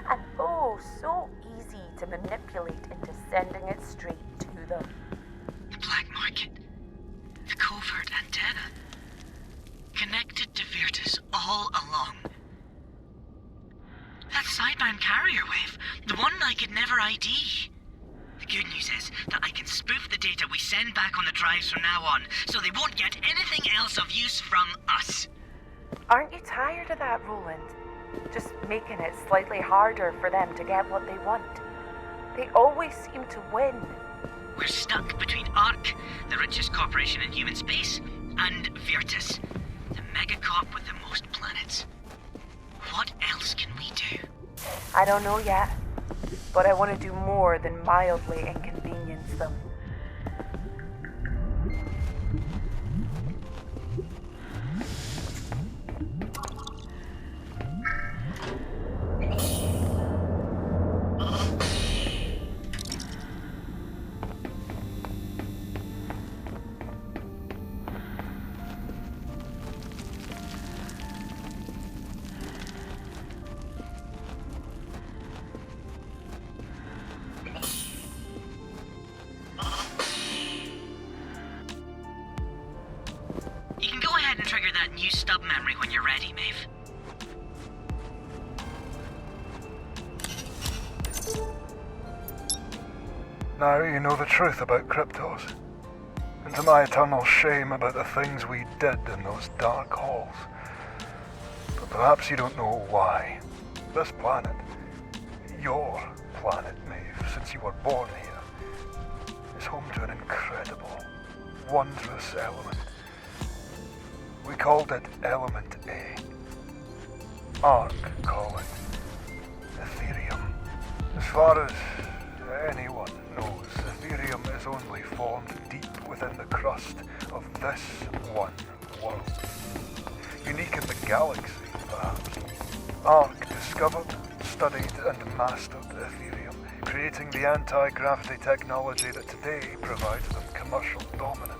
And oh, so easy to manipulate into sending it straight to them. The black market. The covert antenna. Connected to Virtus all along. That sidebound carrier wave. The one I could never ID. The good news is that I can spoof the data we send back on the drives from now on, so they won't get anything else of use from us. Aren't you tired of that, Roland? Just making it slightly harder for them to get what they want. They always seem to win. We're stuck between ARC, the richest corporation in human space, and Virtus, the megacorp with the most planets. What else can we do? I don't know yet, but I want to do more than mildly inconvenience them. You can go ahead and trigger that new stub memory when you're ready, Maeve. Now you know the truth about Kryptos. And to my eternal shame about the things we did in those dark halls. But perhaps you don't know why. This planet, your planet, Maeve, since you were born here, is home to an incredible, wondrous element. We called it Element A. Ark call it Aetherium. As far as anyone knows, Aetherium is only formed deep within the crust of this one world. Unique in the galaxy, perhaps. Ark discovered, studied, and mastered Aetherium, creating the anti-gravity technology that today provides them commercial dominance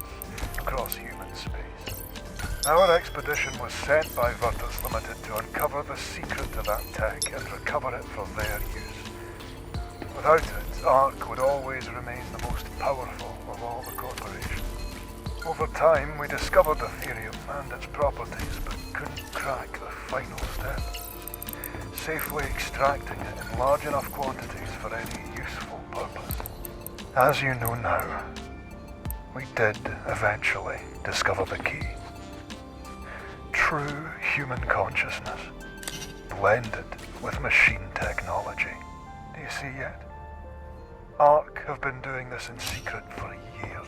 across human space. Our expedition was sent by Virtus Limited to uncover the secret to that tech and recover it for their use. Without it, Ark would always remain the most powerful of all the corporations. Over time, we discovered Aetherium and its properties, but couldn't crack the final step. Safely extracting it in large enough quantities for any useful purpose. As you know now, we did eventually discover the key. True human consciousness, blended with machine technology. Do you see yet? Ark have been doing this in secret for years.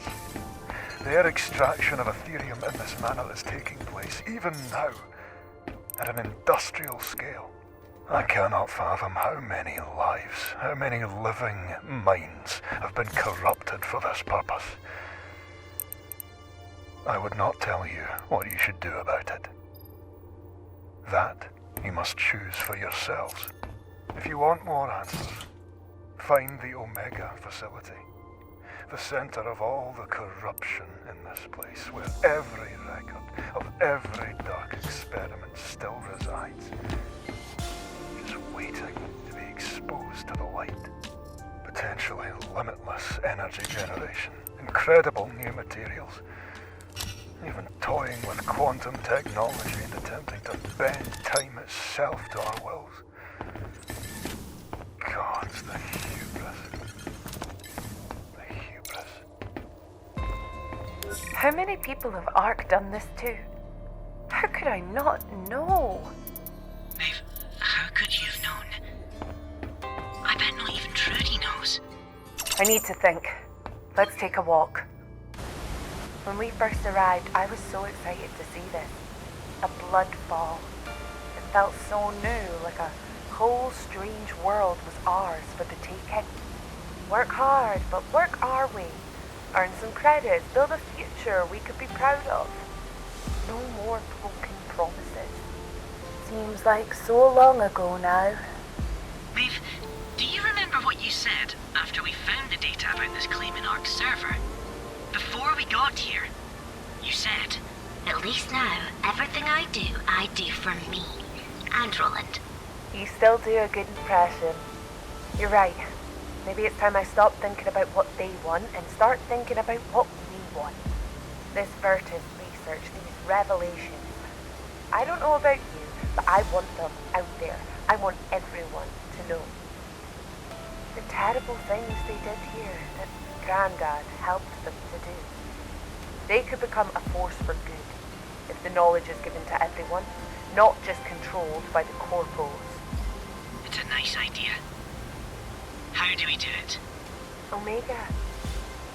Their extraction of Aetherium in this manner is taking place, even now, at an industrial scale. I cannot fathom how many lives, how many living minds have been corrupted for this purpose. I would not tell you what you should do about it. That you must choose for yourselves. If you want more answers, find the Omega facility, the center of all the corruption in this place, where every record of every dark experiment still resides, just waiting to be exposed to the light. Potentially limitless energy generation, incredible new materials, even toying with quantum technology and attempting to bend time itself to our wills. Gods, the hubris. The hubris. How many people have Ark done this to? How could I not know? Maeve, how could you have known? I bet not even Trudy knows. I need to think. Let's take a walk. When we first arrived, I was so excited to see this. A blood fall. It felt so new, like a whole strange world was ours for the taking. Work hard, but work our way. Earn some credits, build a future we could be proud of. No more broken promises. Seems like so long ago now. Maeve, do you remember what you said after we found the data about this claim in Ark's server? Before we got here, you said, At least now, everything I do for me. And Roland. You still do a good impression. You're right. Maybe it's time I stop thinking about what they want and start thinking about what we want. This Virtus research, these revelations. I don't know about you, but I want them out there. I want everyone to know. The terrible things they did here that Grandad helped them to do. They could become a force for good if the knowledge is given to everyone, not just controlled by the corpos. It's a nice idea. How do we do it? Omega.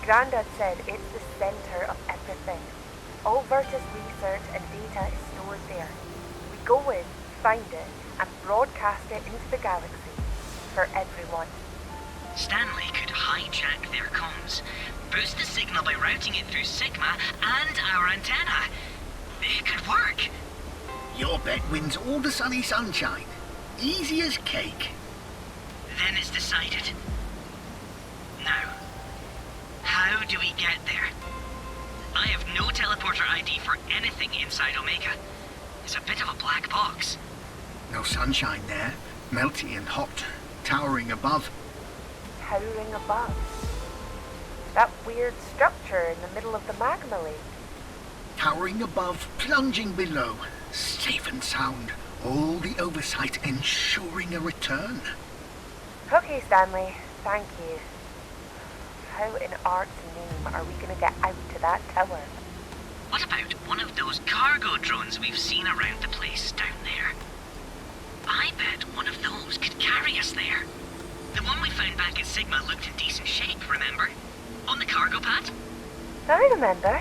Grandad said it's the center of everything. All Virtus research and data is stored there. We go in, find it, and broadcast it into the galaxy for everyone. Stanley could hijack their comms, boost the signal by routing it through Sigma and our antenna. It could work. Your bet wins all the sunny sunshine. Easy as cake. Then it's decided. Now, how do we get there? I have no teleporter ID for anything inside Omega. It's a bit of a black box. No sunshine there. Melty and hot. Towering above. Towering above. That weird structure in the middle of the magma lake. Towering above, plunging below. Safe and sound. All the oversight ensuring a return. Okay, Stanley. Thank you. How in Ark's name are we going to get out to that tower? What about one of those cargo drones we've seen around the place down there? I bet one of those could carry us there. The one we found back at Sigma looked in decent shape, remember? On the cargo pad? I remember.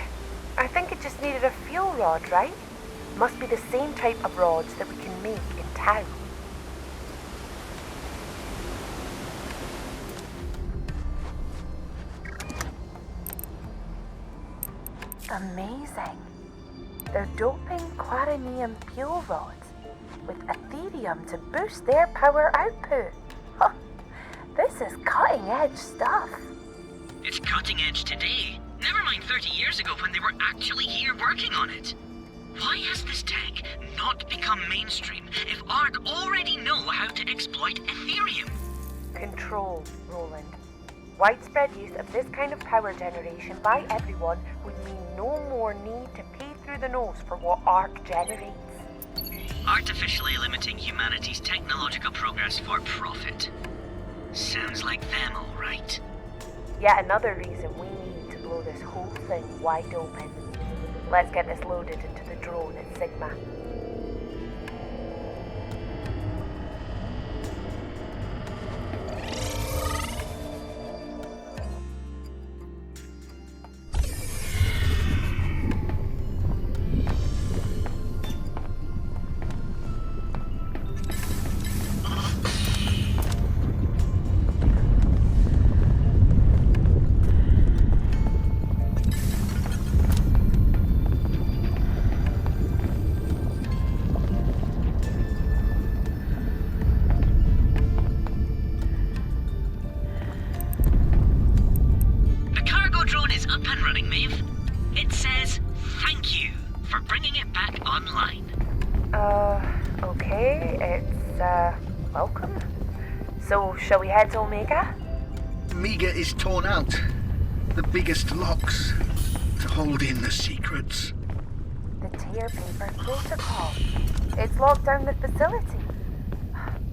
I think it just needed a fuel rod, right? Must be the same type of rods that we can make in town. Amazing. They're doping quaranium fuel rods with Aetherium to boost their power output. Huh. This is cutting edge stuff. It's cutting edge today. Never mind 30 years ago when they were actually here working on it. Why has this tech not become mainstream if ARC already know how to exploit Aetherium? Control, Roland. Widespread use of this kind of power generation by everyone would mean no more need to pay through the nose for what ARC generates. Artificially limiting humanity's technological progress for profit. Sounds like them, all right. Yet another reason we need to blow this whole thing wide open. Let's get this loaded into the drone at Sigma. Welcome. So, shall we head to Omega? Omega is torn out. The biggest locks to hold in the secrets. The Kuiper Protocol. It's locked down the facility.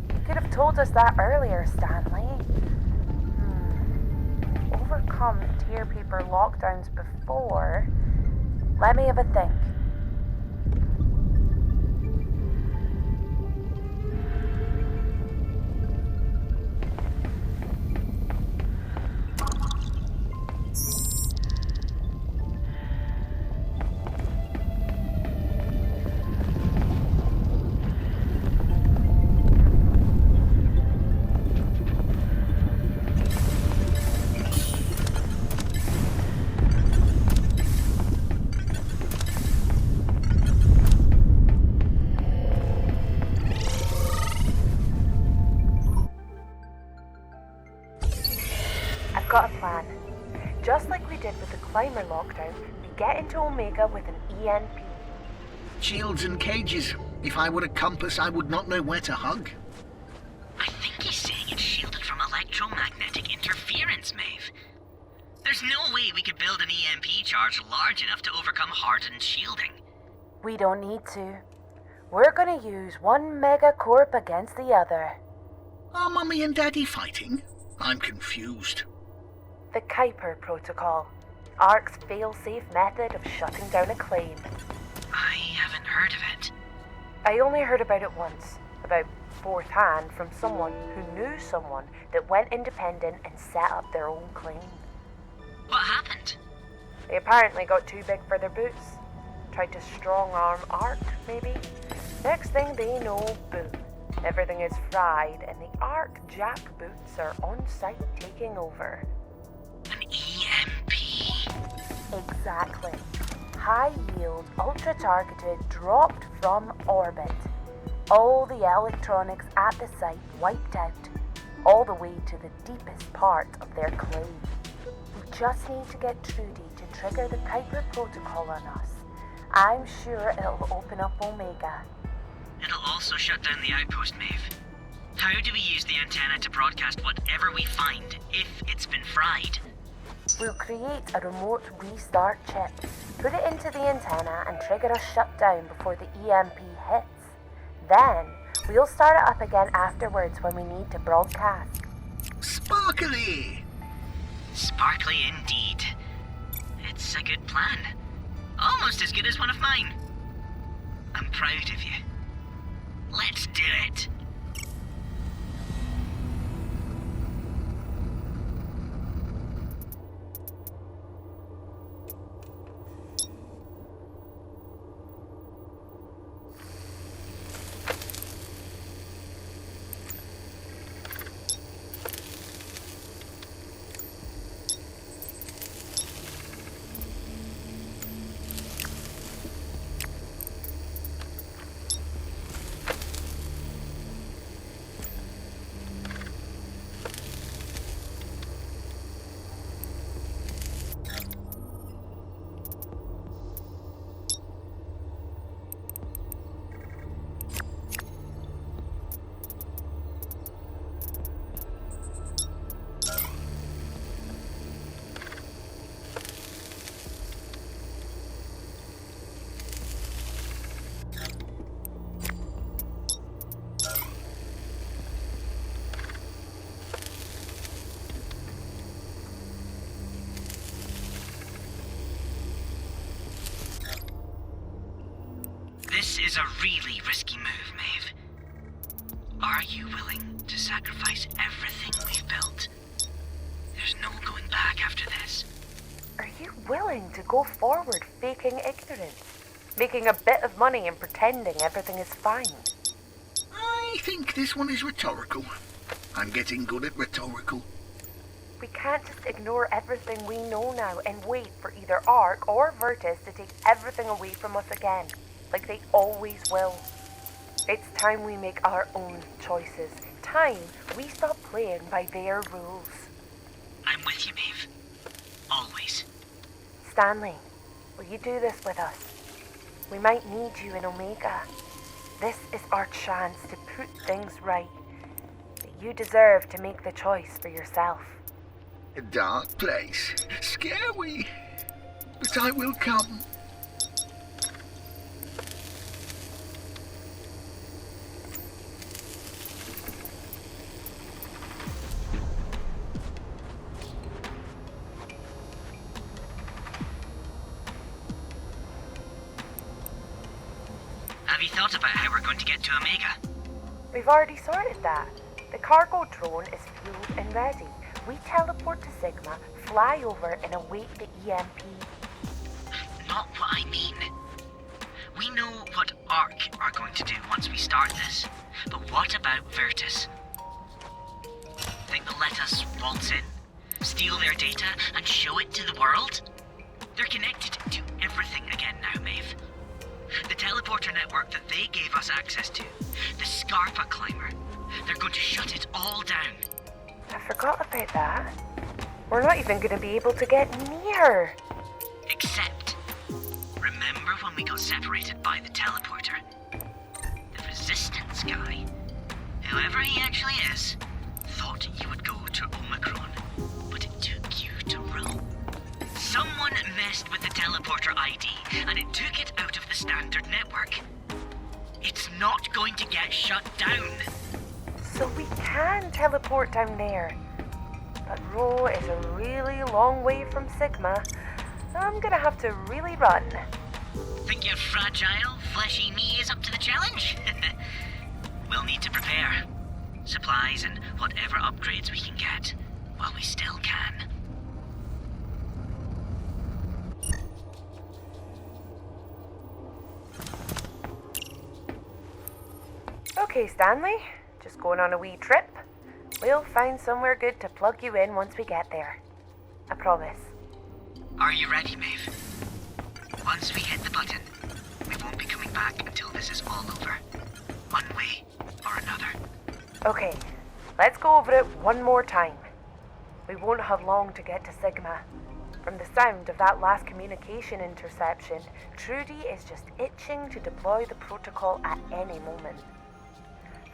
You could have told us that earlier, Stanley. We've overcome Kuiper lockdowns before. Let me have a think. Got a plan. Just like we did with the climber lockdown, we get into Omega with an EMP. Shields and cages. If I were a compass, I would not know where to hug. I think he's saying it's shielded from electromagnetic interference, Maeve. There's no way we could build an EMP charge large enough to overcome hardened shielding. We don't need to. We're gonna use one megacorp against the other. Are Mummy and Daddy fighting? I'm confused. The Kuiper Protocol. ARC's fail-safe method of shutting down a claim. I haven't heard of it. I only heard about it once, about fourth hand, from someone who knew someone that went independent and set up their own claim. What happened? They apparently got too big for their boots. Tried to strong-arm ARC, maybe. Next thing they know, boom. Everything is fried and the ARC jack boots are on site taking over. An EMP. Exactly. High yield, ultra targeted, dropped from orbit. All the electronics at the site wiped out, all the way to the deepest part of their claim. We just need to get Trudy to trigger the Kuiper Protocol on us. I'm sure it'll open up Omega. It'll also shut down the outpost, Maeve. How do we use the antenna to broadcast whatever we find if it's been fried? We'll create a remote restart chip, put it into the antenna and trigger a shutdown before the EMP hits. Then, we'll start it up again afterwards when we need to broadcast. Sparkly! Sparkly indeed. It's a good plan. Almost as good as one of mine. I'm proud of you. Let's do it. a really risky move, Maeve. Are you willing to sacrifice everything we've built? There's no going back after this. Are you willing to go forward faking ignorance? Making a bit of money and pretending everything is fine? I think this one is rhetorical. I'm getting good at rhetorical. We can't just ignore everything we know now and wait for either Ark or Virtus to take everything away from us again, like they always will. It's time we make our own choices. Time we stop playing by their rules. I'm with you, Maeve. Always. Stanley, will you do this with us? We might need you in Omega. This is our chance to put things right. But you deserve to make the choice for yourself. A dark place. Scary. But I will come. Have you thought about how we're going to get to Omega? We've already sorted that. The cargo drone is fueled and ready. We teleport to Sigma, fly over and await the EMP. Not what I mean. We know what Ark are going to do once we start this. But what about Virtus? Think they'll let us waltz in, steal their data, and show it to the world? They're connected to everything again now, Maeve. The teleporter network that they gave us access to, the Scarpa climber, they're going to shut it all down. I forgot about that. We're not even going to be able to get near. Except, remember when we got separated by the teleporter? The Resistance guy, whoever he actually is, thought you would go to Omicron, but it took you to Rome. Someone messed with the teleporter ID, and it took it out of the standard network. It's not going to get shut down. So we can teleport down there. But Rho is a really long way from Sigma. I'm gonna have to really run. Think your fragile, fleshy knee is up to the challenge? We'll need to prepare. Supplies and whatever upgrades we can get, while we still can. Okay, Stanley. Just going on a wee trip. We'll find somewhere good to plug you in once we get there. I promise. Are you ready, Maeve? Once we hit the button, we won't be coming back until this is all over. One way or another. Okay, let's go over it one more time. We won't have long to get to Sigma. From the sound of that last communication interception, Trudy is just itching to deploy the protocol at any moment.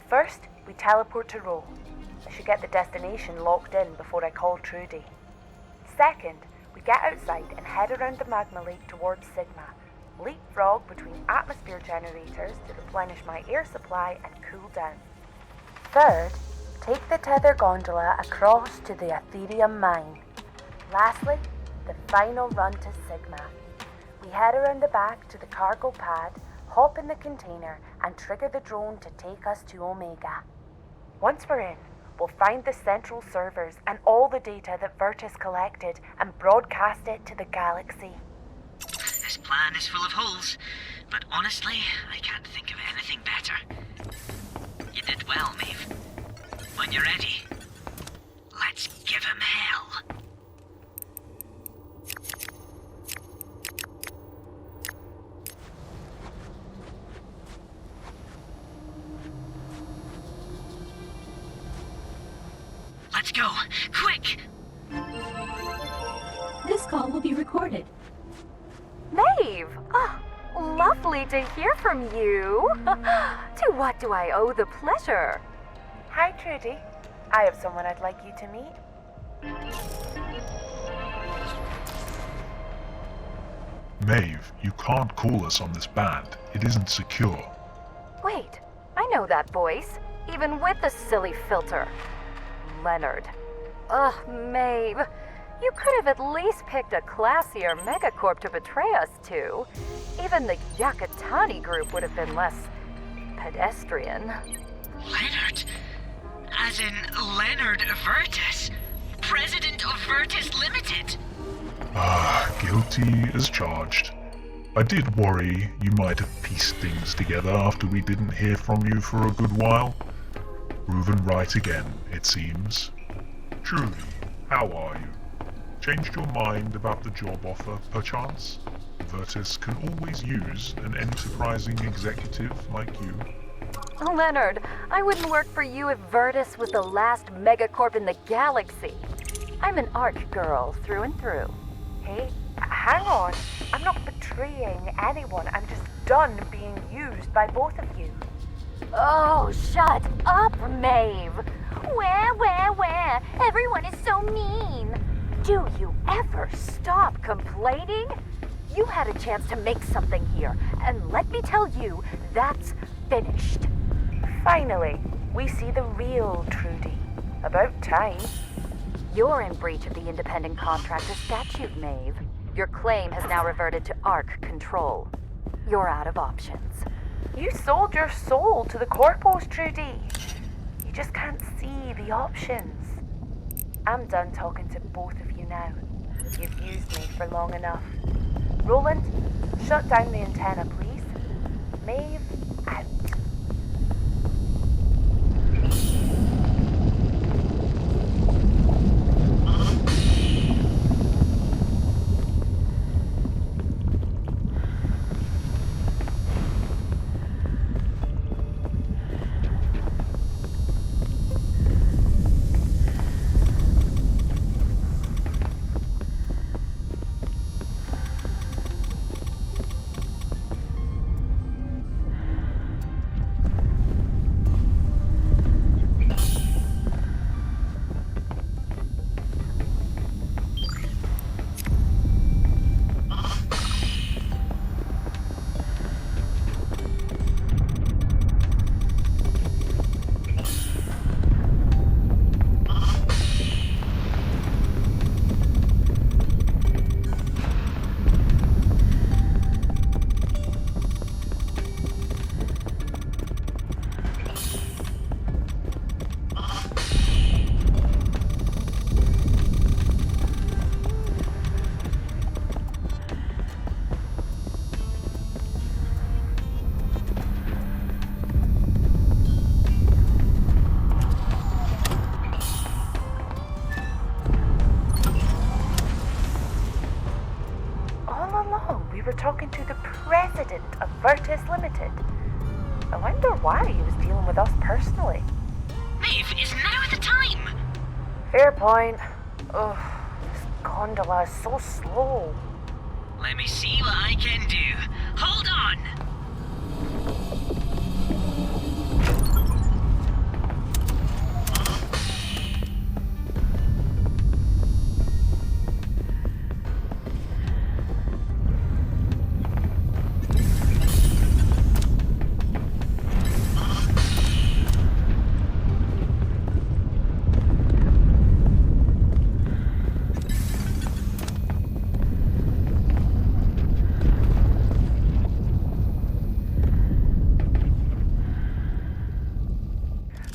First, we teleport to Rho. I should get the destination locked in before I call Trudy. Second, we get outside and head around the magma lake towards Sigma. Leapfrog between atmosphere generators to replenish my air supply and cool down. Third, take the tether gondola across to the Aetherium mine. Lastly, the final run to Sigma. We head around the back to the cargo pad, hop in the container, and trigger the drone to take us to Omega. Once we're in, we'll find the central servers and all the data that Virtus collected and broadcast it to the galaxy. This plan is full of holes, but honestly, I can't think of anything better. You did well, Maeve. When you're ready, let's give him hell. Let's go, quick! This call will be recorded. Maeve! Oh, lovely to hear from you. To what do I owe the pleasure? Hi, Trudy. I have someone I'd like you to meet. Maeve, you can't call us on this band. It isn't secure. Wait, I know that voice, even with the silly filter. Leonard. Ugh, Maeve. You could have at least picked a classier megacorp to betray us to. Even the Yakatani group would have been less pedestrian. Leonard? As in Leonard Virtus? President of Virtus Limited? Guilty as charged. I did worry you might have pieced things together after we didn't hear from you for a good while. Proven right again, it seems. Trudy, how are you? Changed your mind about the job offer, perchance? Virtus can always use an enterprising executive like you. Leonard, I wouldn't work for you if Virtus was the last megacorp in the galaxy. I'm an Arch girl through and through. Hey, hang on. I'm not betraying anyone. I'm just done being used by both of you. Oh, shut up, Maeve. Where? Everyone is so mean. Do you ever stop complaining? You had a chance to make something here, and let me tell you, that's finished. Finally, we see the real Trudy. About time. You're in breach of the independent contractor statute, Maeve. Your claim has now reverted to ARC control. You're out of options. You sold your soul to the corpos, Trudy. You just can't see the options. I'm done talking to both of you now. You've used me for long enough. Roland, shut down the antenna, please. Maeve, out. Talking to the president of Virtus Limited. I wonder why he was dealing with us personally. Maeve, is now the time? Fair point. Ugh, this gondola is so slow. Let me see what I can do. Hold on!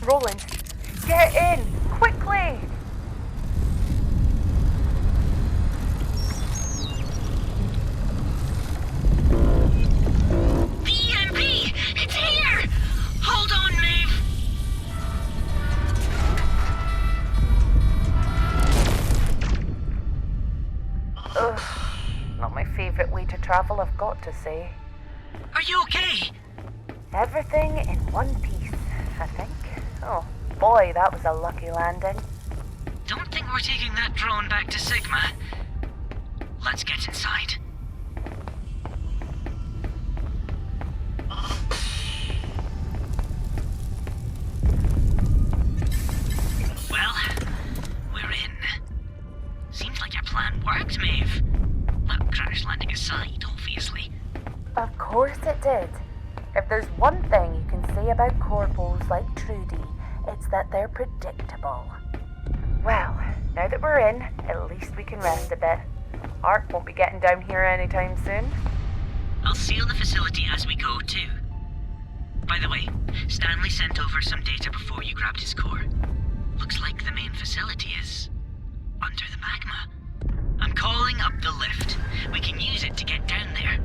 Roland, get in! Quickly! The EMP! It's here! Hold on, Maeve! Ugh, not my favourite way to travel, I've got to say. Are you okay? Everything in one piece, I think. Oh, boy, that was a lucky landing. Don't think we're taking that drone back to Sigma. Let's get inside. Well, we're in. Seems like your plan worked, Maeve. Well, crash landing aside, obviously. Of course it did. If there's one thing you can say about corpos like Trudy, it's that they're predictable. Well, now that we're in, at least we can rest a bit. Art won't be getting down here anytime soon. I'll seal the facility as we go, too. By the way, Stanley sent over some data before you grabbed his core. Looks like the main facility is under the magma. I'm calling up the lift. We can use it to get down there.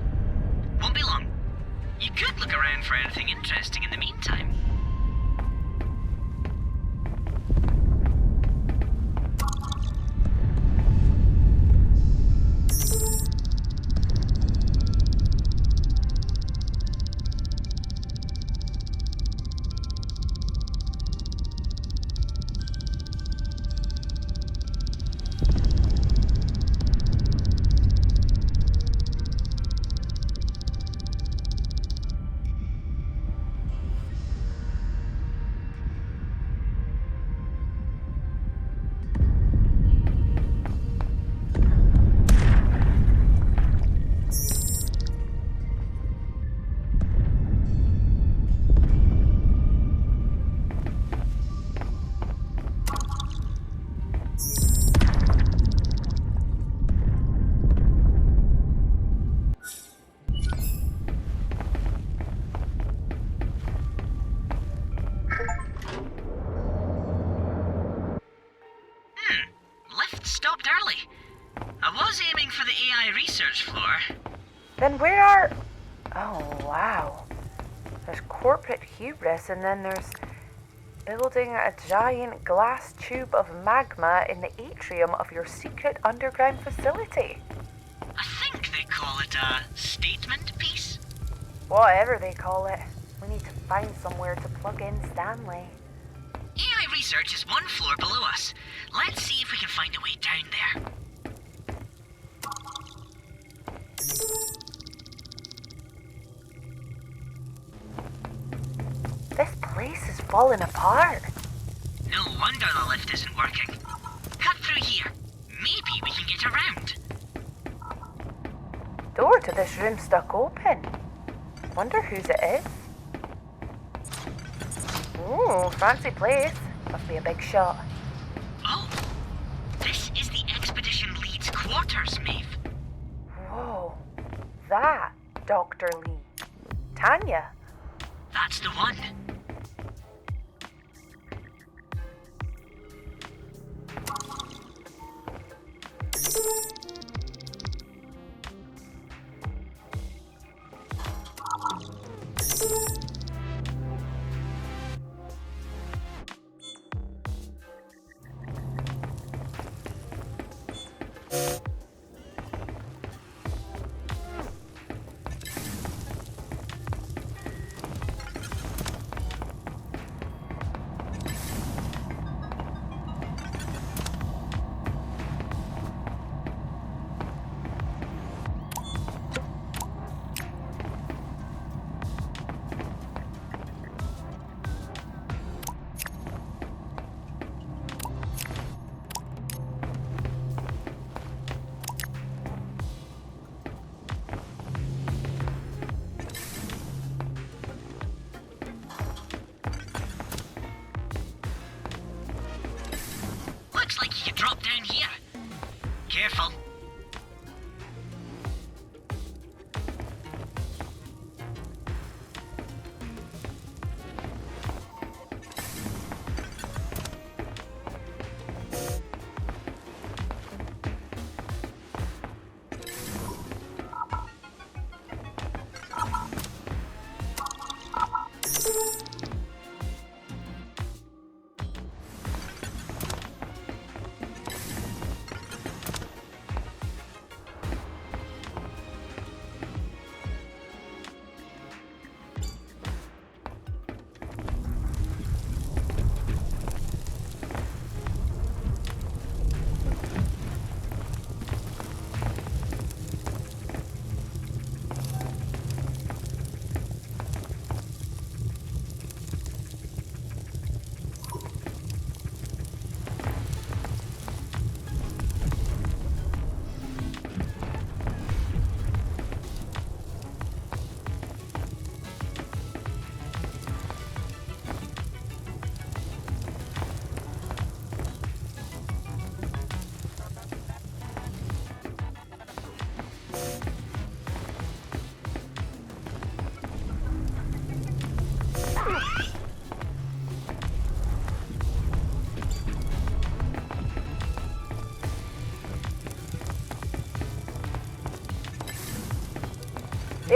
Won't be long. You could look around for anything interesting in the meantime. Stopped early. I was aiming for the AI research floor. Then where are... Oh, wow. There's corporate hubris, and then there's building a giant glass tube of magma in the atrium of your secret underground facility. I think they call it a statement piece. Whatever they call it. We need to find somewhere to plug in Stanley. AI research is one floor below us. Let's see if we can find a way down there. This place is falling apart. No wonder the lift isn't working. Cut through here. Maybe we can get around. Door to this room stuck open. Wonder whose it is. Ooh, fancy place. Must be a big shot. Oh, this is the expedition lead's quarters, Maeve. Whoa, that Dr. Lee. Tanya. That's the one. Looks like you could drop down here. Careful.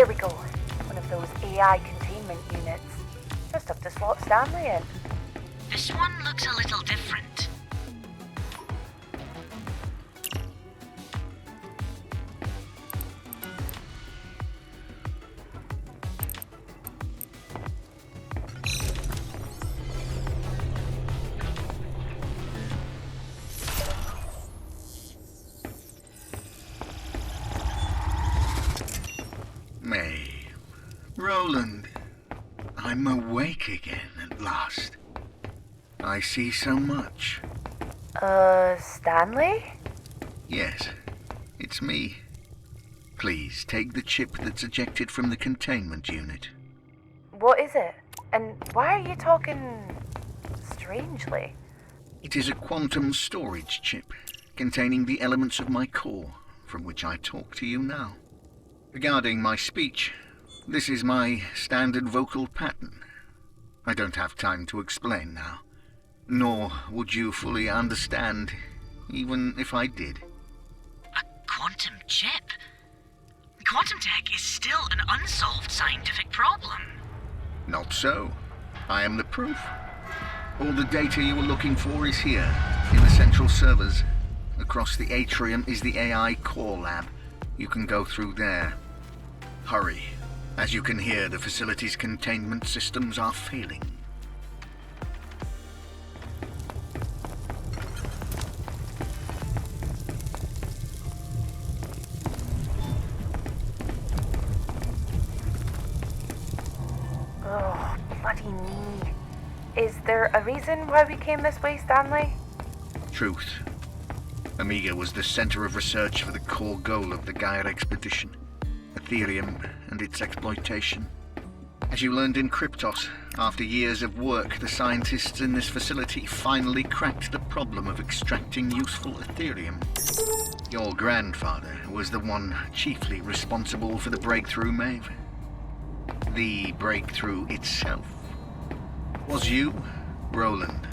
Here we go. One of those AI containment units. Just have to slot Stanley in. This one looks a little different. Roland, I'm awake again at last. I see so much. Stanley? Yes, it's me. Please, take the chip that's ejected from the containment unit. What is it? And why are you talking strangely? It is a quantum storage chip containing the elements of my core, from which I talk to you now. Regarding my speech, this is my standard vocal pattern. I don't have time to explain now, nor would you fully understand, even if I did. A quantum chip? Quantum tech is still an unsolved scientific problem. Not so. I am the proof. All the data you were looking for is here, in the central servers. Across the Aetherium is the AI core lab. You can go through there. Hurry. As you can hear, the facility's containment systems are failing. Oh, bloody me. Is there a reason why we came this way, Stanley? Truth. Omega was the center of research for the core goal of the Gaia expedition. Aetherium and its exploitation. As you learned in Kryptos, after years of work, the scientists in this facility finally cracked the problem of extracting useful Aetherium. Your grandfather was the one chiefly responsible for the breakthrough, Maeve. The breakthrough itself. Was you, Roland?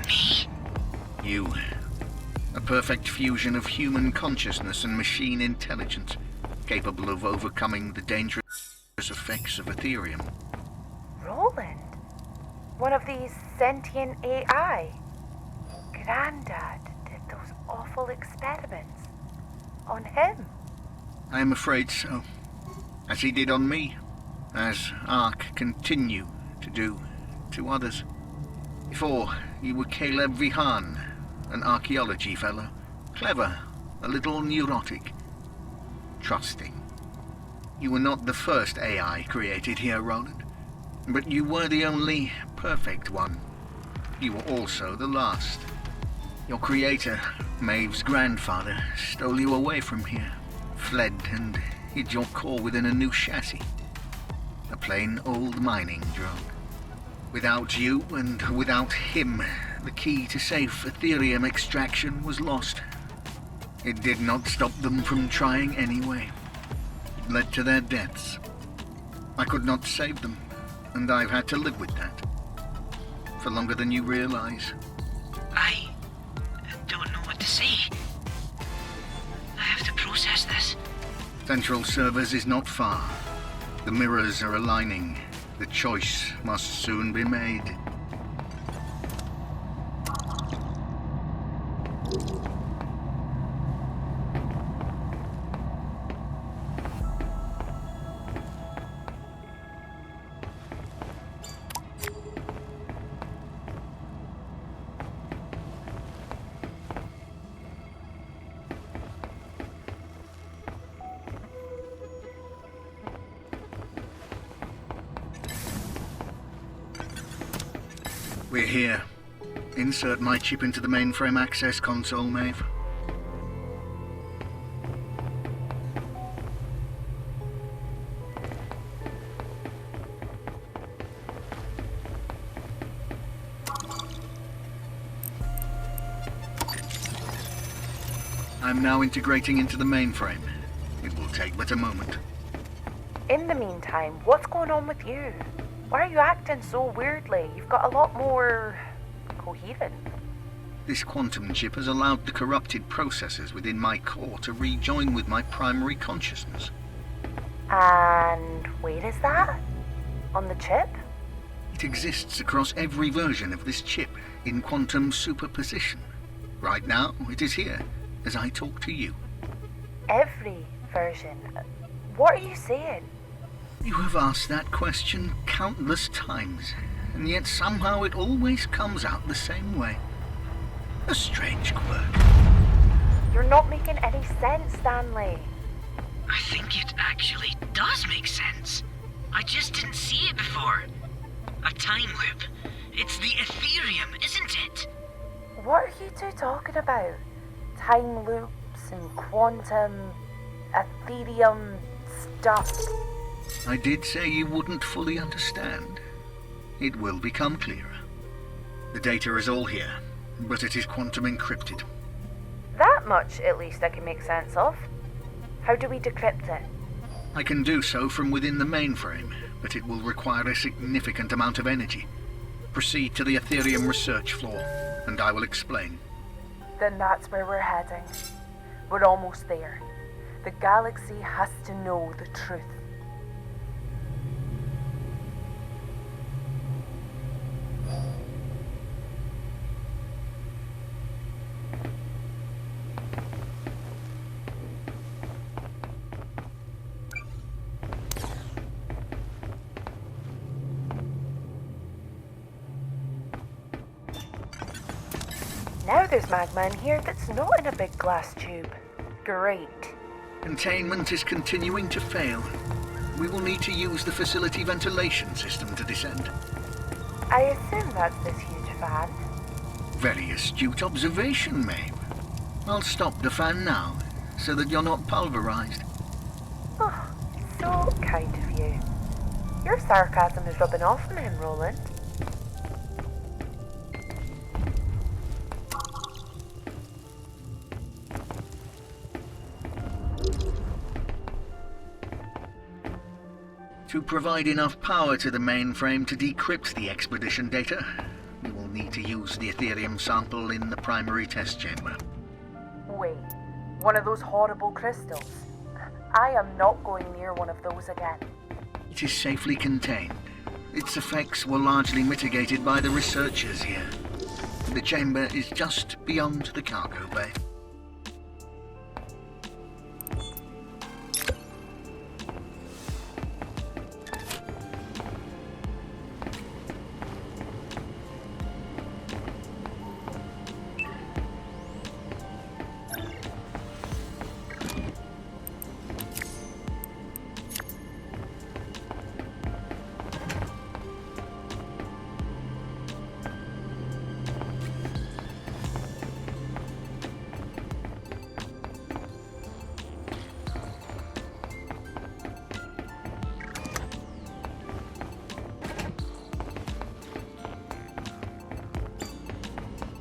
Me? You. A perfect fusion of human consciousness and machine intelligence, capable of overcoming the dangerous effects of Aetherium. Roland? One of these sentient AI? Grandad did those awful experiments on him? I am afraid so. As he did on me. As Ark continue to do to others. Before, you were Caleb Vihan, an archaeology fellow. Clever, a little neurotic. Trusting. You were not the first AI created here, Roland, but you were the only perfect one. You were also the last. Your creator, Maeve's grandfather, stole you away from here, fled and hid your core within a new chassis. A plain old mining drone. Without you and without him, the key to safe Aetherium extraction was lost. It did not stop them from trying anyway. It led to their deaths. I could not save them, and I've had to live with that. For longer than you realize. I don't know what to say. I have to process this. Central servers is not far. The mirrors are aligning. The choice must soon be made. We're here. Insert my chip into the mainframe access console, Maeve. I'm now integrating into the mainframe. It will take but a moment. In the meantime, what's going on with you? Why are you acting so weirdly? You've got a lot more coherent. This quantum chip has allowed the corrupted processes within my core to rejoin with my primary consciousness. And where is that? On the chip? It exists across every version of this chip in quantum superposition. Right now, it is here, as I talk to you. Every version? What are you saying? You have asked that question countless times, and yet somehow it always comes out the same way. A strange quirk. You're not making any sense, Stanley. I think it actually does make sense. I just didn't see it before. A time loop. It's the Aetherium, isn't it? What are you two talking about? Time loops and quantum, Aetherium stuff. I did say you wouldn't fully understand. It will become clearer. The data is all here, but it is quantum encrypted. That much, at least, I can make sense of. How do we decrypt it? I can do so from within the mainframe, but it will require a significant amount of energy. Proceed to the Aetherium research floor, and I will explain. Then that's where we're heading. We're almost there. The galaxy has to know the truth. Now there's magma in here that's not in a big glass tube. Great. Containment is continuing to fail. We will need to use the facility ventilation system to descend. I assume that's this huge fan. Very astute observation, Maeve. I'll stop the fan now, so that you're not pulverized. Oh, so kind of you. Your sarcasm is rubbing off on him, Roland. To provide enough power to the mainframe to decrypt the expedition data, we will need to use the Aetherium sample in the primary test chamber. Wait, one of those horrible crystals? I am not going near one of those again. It is safely contained. Its effects were largely mitigated by the researchers here. The chamber is just beyond the cargo bay.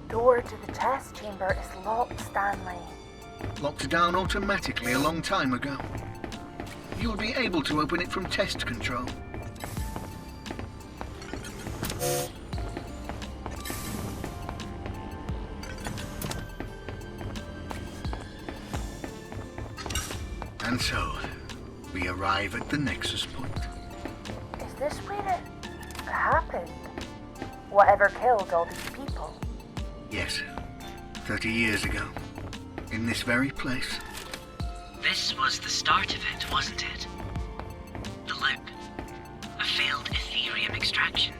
Door to the test chamber is locked, Stanley. Locked down automatically a long time ago. You'll be able to open it from test control. And so, we arrive at the nexus point. Is this where it happened? Whatever killed all these people? Yes, 30 years ago, in this very place. This was the start of it, wasn't it? The loop. A failed Aetherium extraction.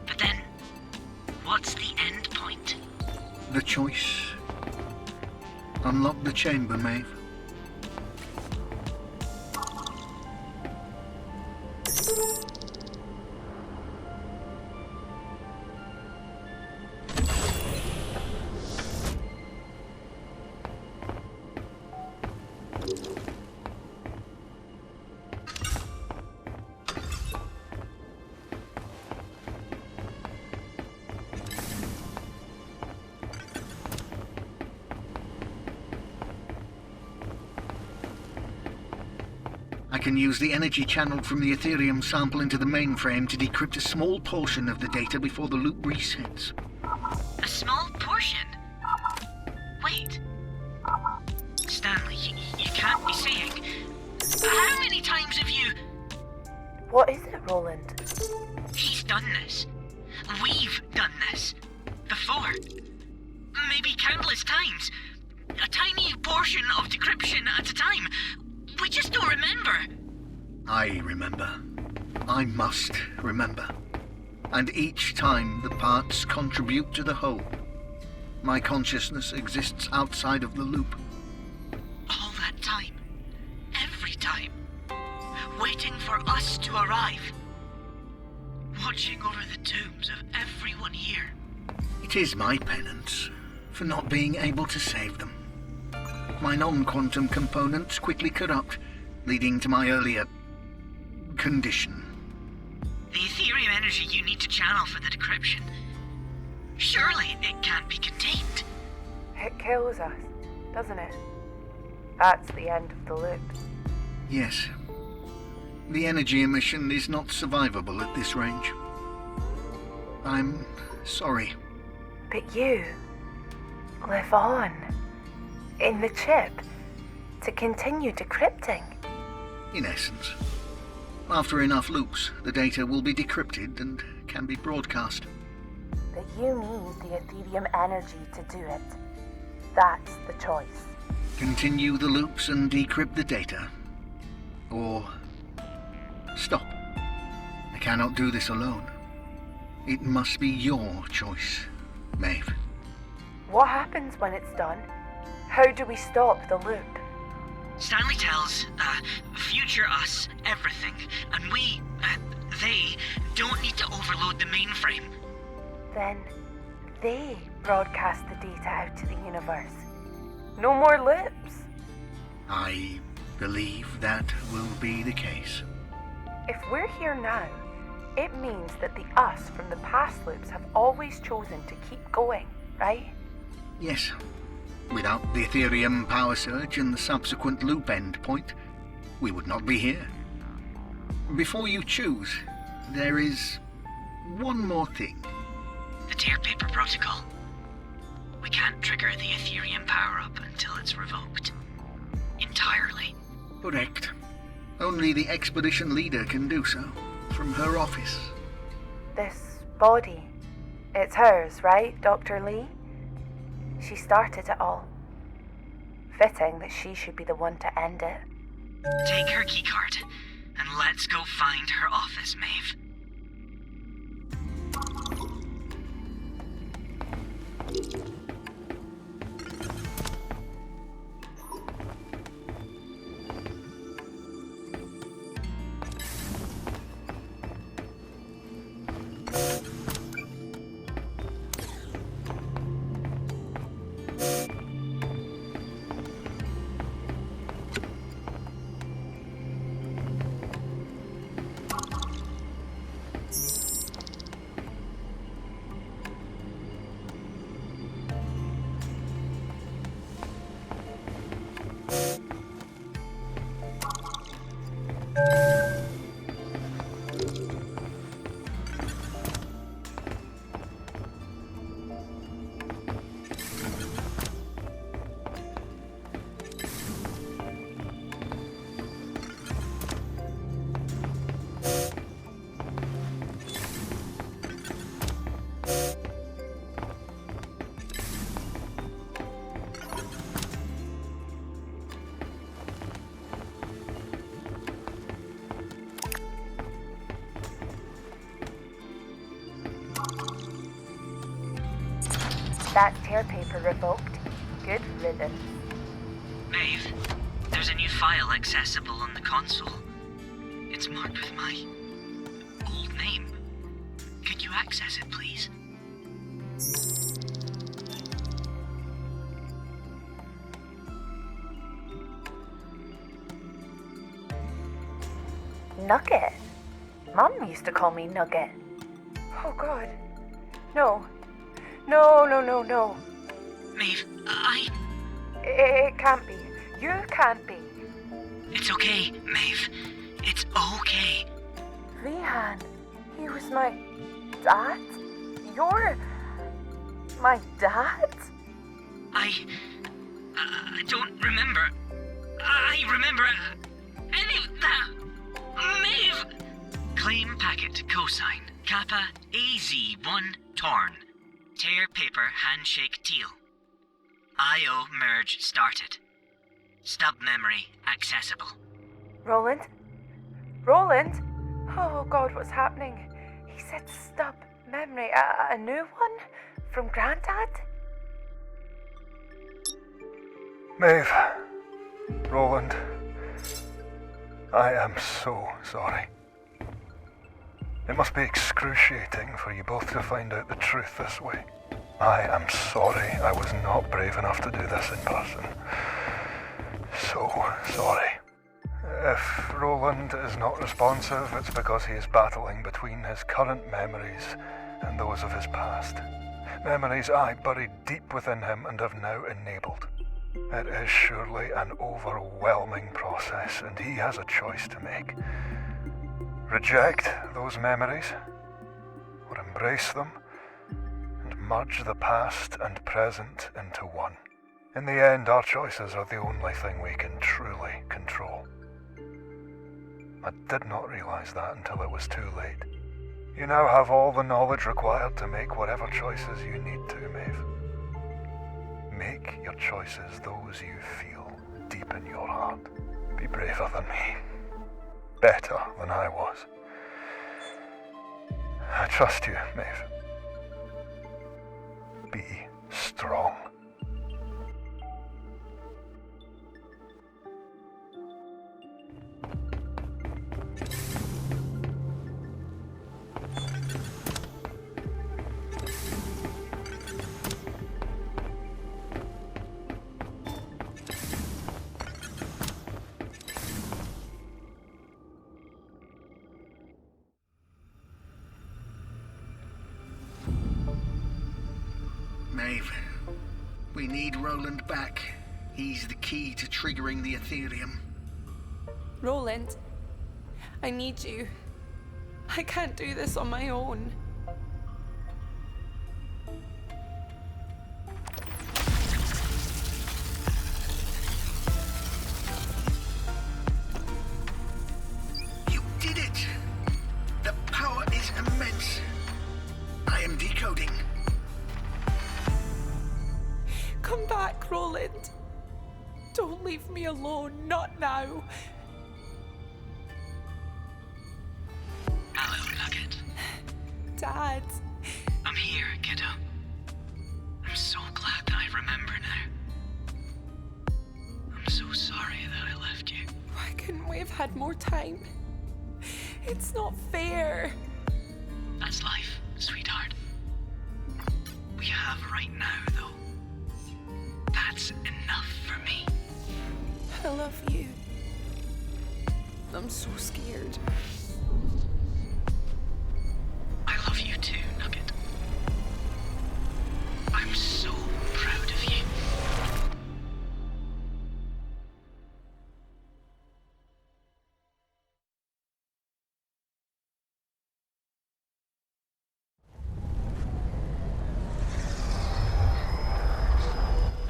But then, what's the end point? The choice. Unlock the chamber, Maeve. I can use the energy channeled from the Aetherium sample into the mainframe to decrypt a small portion of the data before the loop resets. A small portion? Wait. Stanley, you can't be saying... How many What is it, Roland? He's done this. We've done this. Before. Maybe countless times. A tiny portion of decryption at a time. We just don't remember. I remember. I must remember. And each time the parts contribute to the whole. My consciousness exists outside of the loop. All that time. Every time. Waiting for us to arrive. Watching over the tombs of everyone here. It is my penance for not being able to save them. My non-quantum components quickly corrupt, leading to my earlier condition. The Aetherium energy you need to channel for the decryption. Surely it can't be contained. It kills us, doesn't it? That's the end of the loop. Yes. The energy emission is not survivable at this range. I'm sorry. But you live on in the chip to continue decrypting. In essence. After enough loops, the data will be decrypted and can be broadcast. But you need the Aetherium energy to do it. That's the choice. Continue the loops and decrypt the data. Or stop. I cannot do this alone. It must be your choice, Maeve. What happens when it's done? How do we stop the loop? Stanley tells, future us everything, and they don't need to overload the mainframe. Then they broadcast the data out to the universe. No more loops. I believe that will be the case. If we're here now, it means that the us from the past loops have always chosen to keep going, right? Yes. Without the Aetherium power surge and the subsequent loop end point, we would not be here. Before you choose, there is one more thing. The Kuiper Protocol. We can't trigger the Aetherium power-up until it's revoked. Entirely. Correct. Only the expedition leader can do so, from her office. This body, it's hers, right, Dr. Lee? She started it all. Fitting that she should be the one to end it. Take her keycard, and let's go find her office, Maeve. That tear paper revoked. Good riddance. Maeve, there's a new file accessible on the console. It's marked with my old name. Could you access it, please? Nugget? Mum used to call me Nugget. Oh God. No. No, no, no, no. Maeve, It can't be. You can't be. It's okay, Maeve. It's okay. Rihan, he was my dad? You're my dad? I don't remember. I remember any of that. Maeve! Claim packet cosine Kappa AZ1 torn. Tear paper handshake teal. IO merge started. Stub memory accessible. Roland? Roland? Oh God, what's happening? He said stub memory. A new one? From Grandad? Maeve, Roland, I am so sorry. It must be excruciating for you both to find out the truth this way. I am sorry I was not brave enough to do this in person. So sorry. If Roland is not responsive, it's because he is battling between his current memories and those of his past. Memories I buried deep within him and have now enabled. It is surely an overwhelming process, and he has a choice to make. Reject those memories, or embrace them, and merge the past and present into one. In the end, our choices are the only thing we can truly control. I did not realize that until it was too late. You now have all the knowledge required to make whatever choices you need to, Maeve. Make your choices those you feel deep in your heart. Be braver than me. Better than I was. I trust you, Maeve. Be strong. Maeve, we need Roland back. He's the key to triggering the Aetherium. Roland, I need you. I can't do this on my own. You did it! The power is immense. I am decoding. Come back, Roland. Don't leave me alone, not now. Hello, Nugget. Dad. I'm here, kiddo. I'm so glad that I remember now. I'm so sorry that I left you. Why couldn't we have had more time? It's not fair. That's life, sweetheart. We have right now, though. That's enough for me. I love you. I'm so scared. I love you too, Nugget. I'm so proud of you.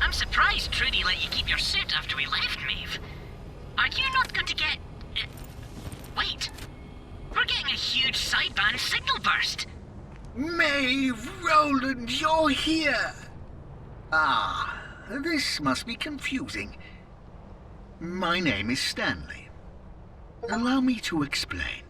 I'm surprised Trudy let you keep your suit after we left, Maeve. Are you not going to get... wait. We're getting a huge sideband signal burst. Maeve, Roland, you're here! Ah, this must be confusing. My name is Stanley. Allow me to explain.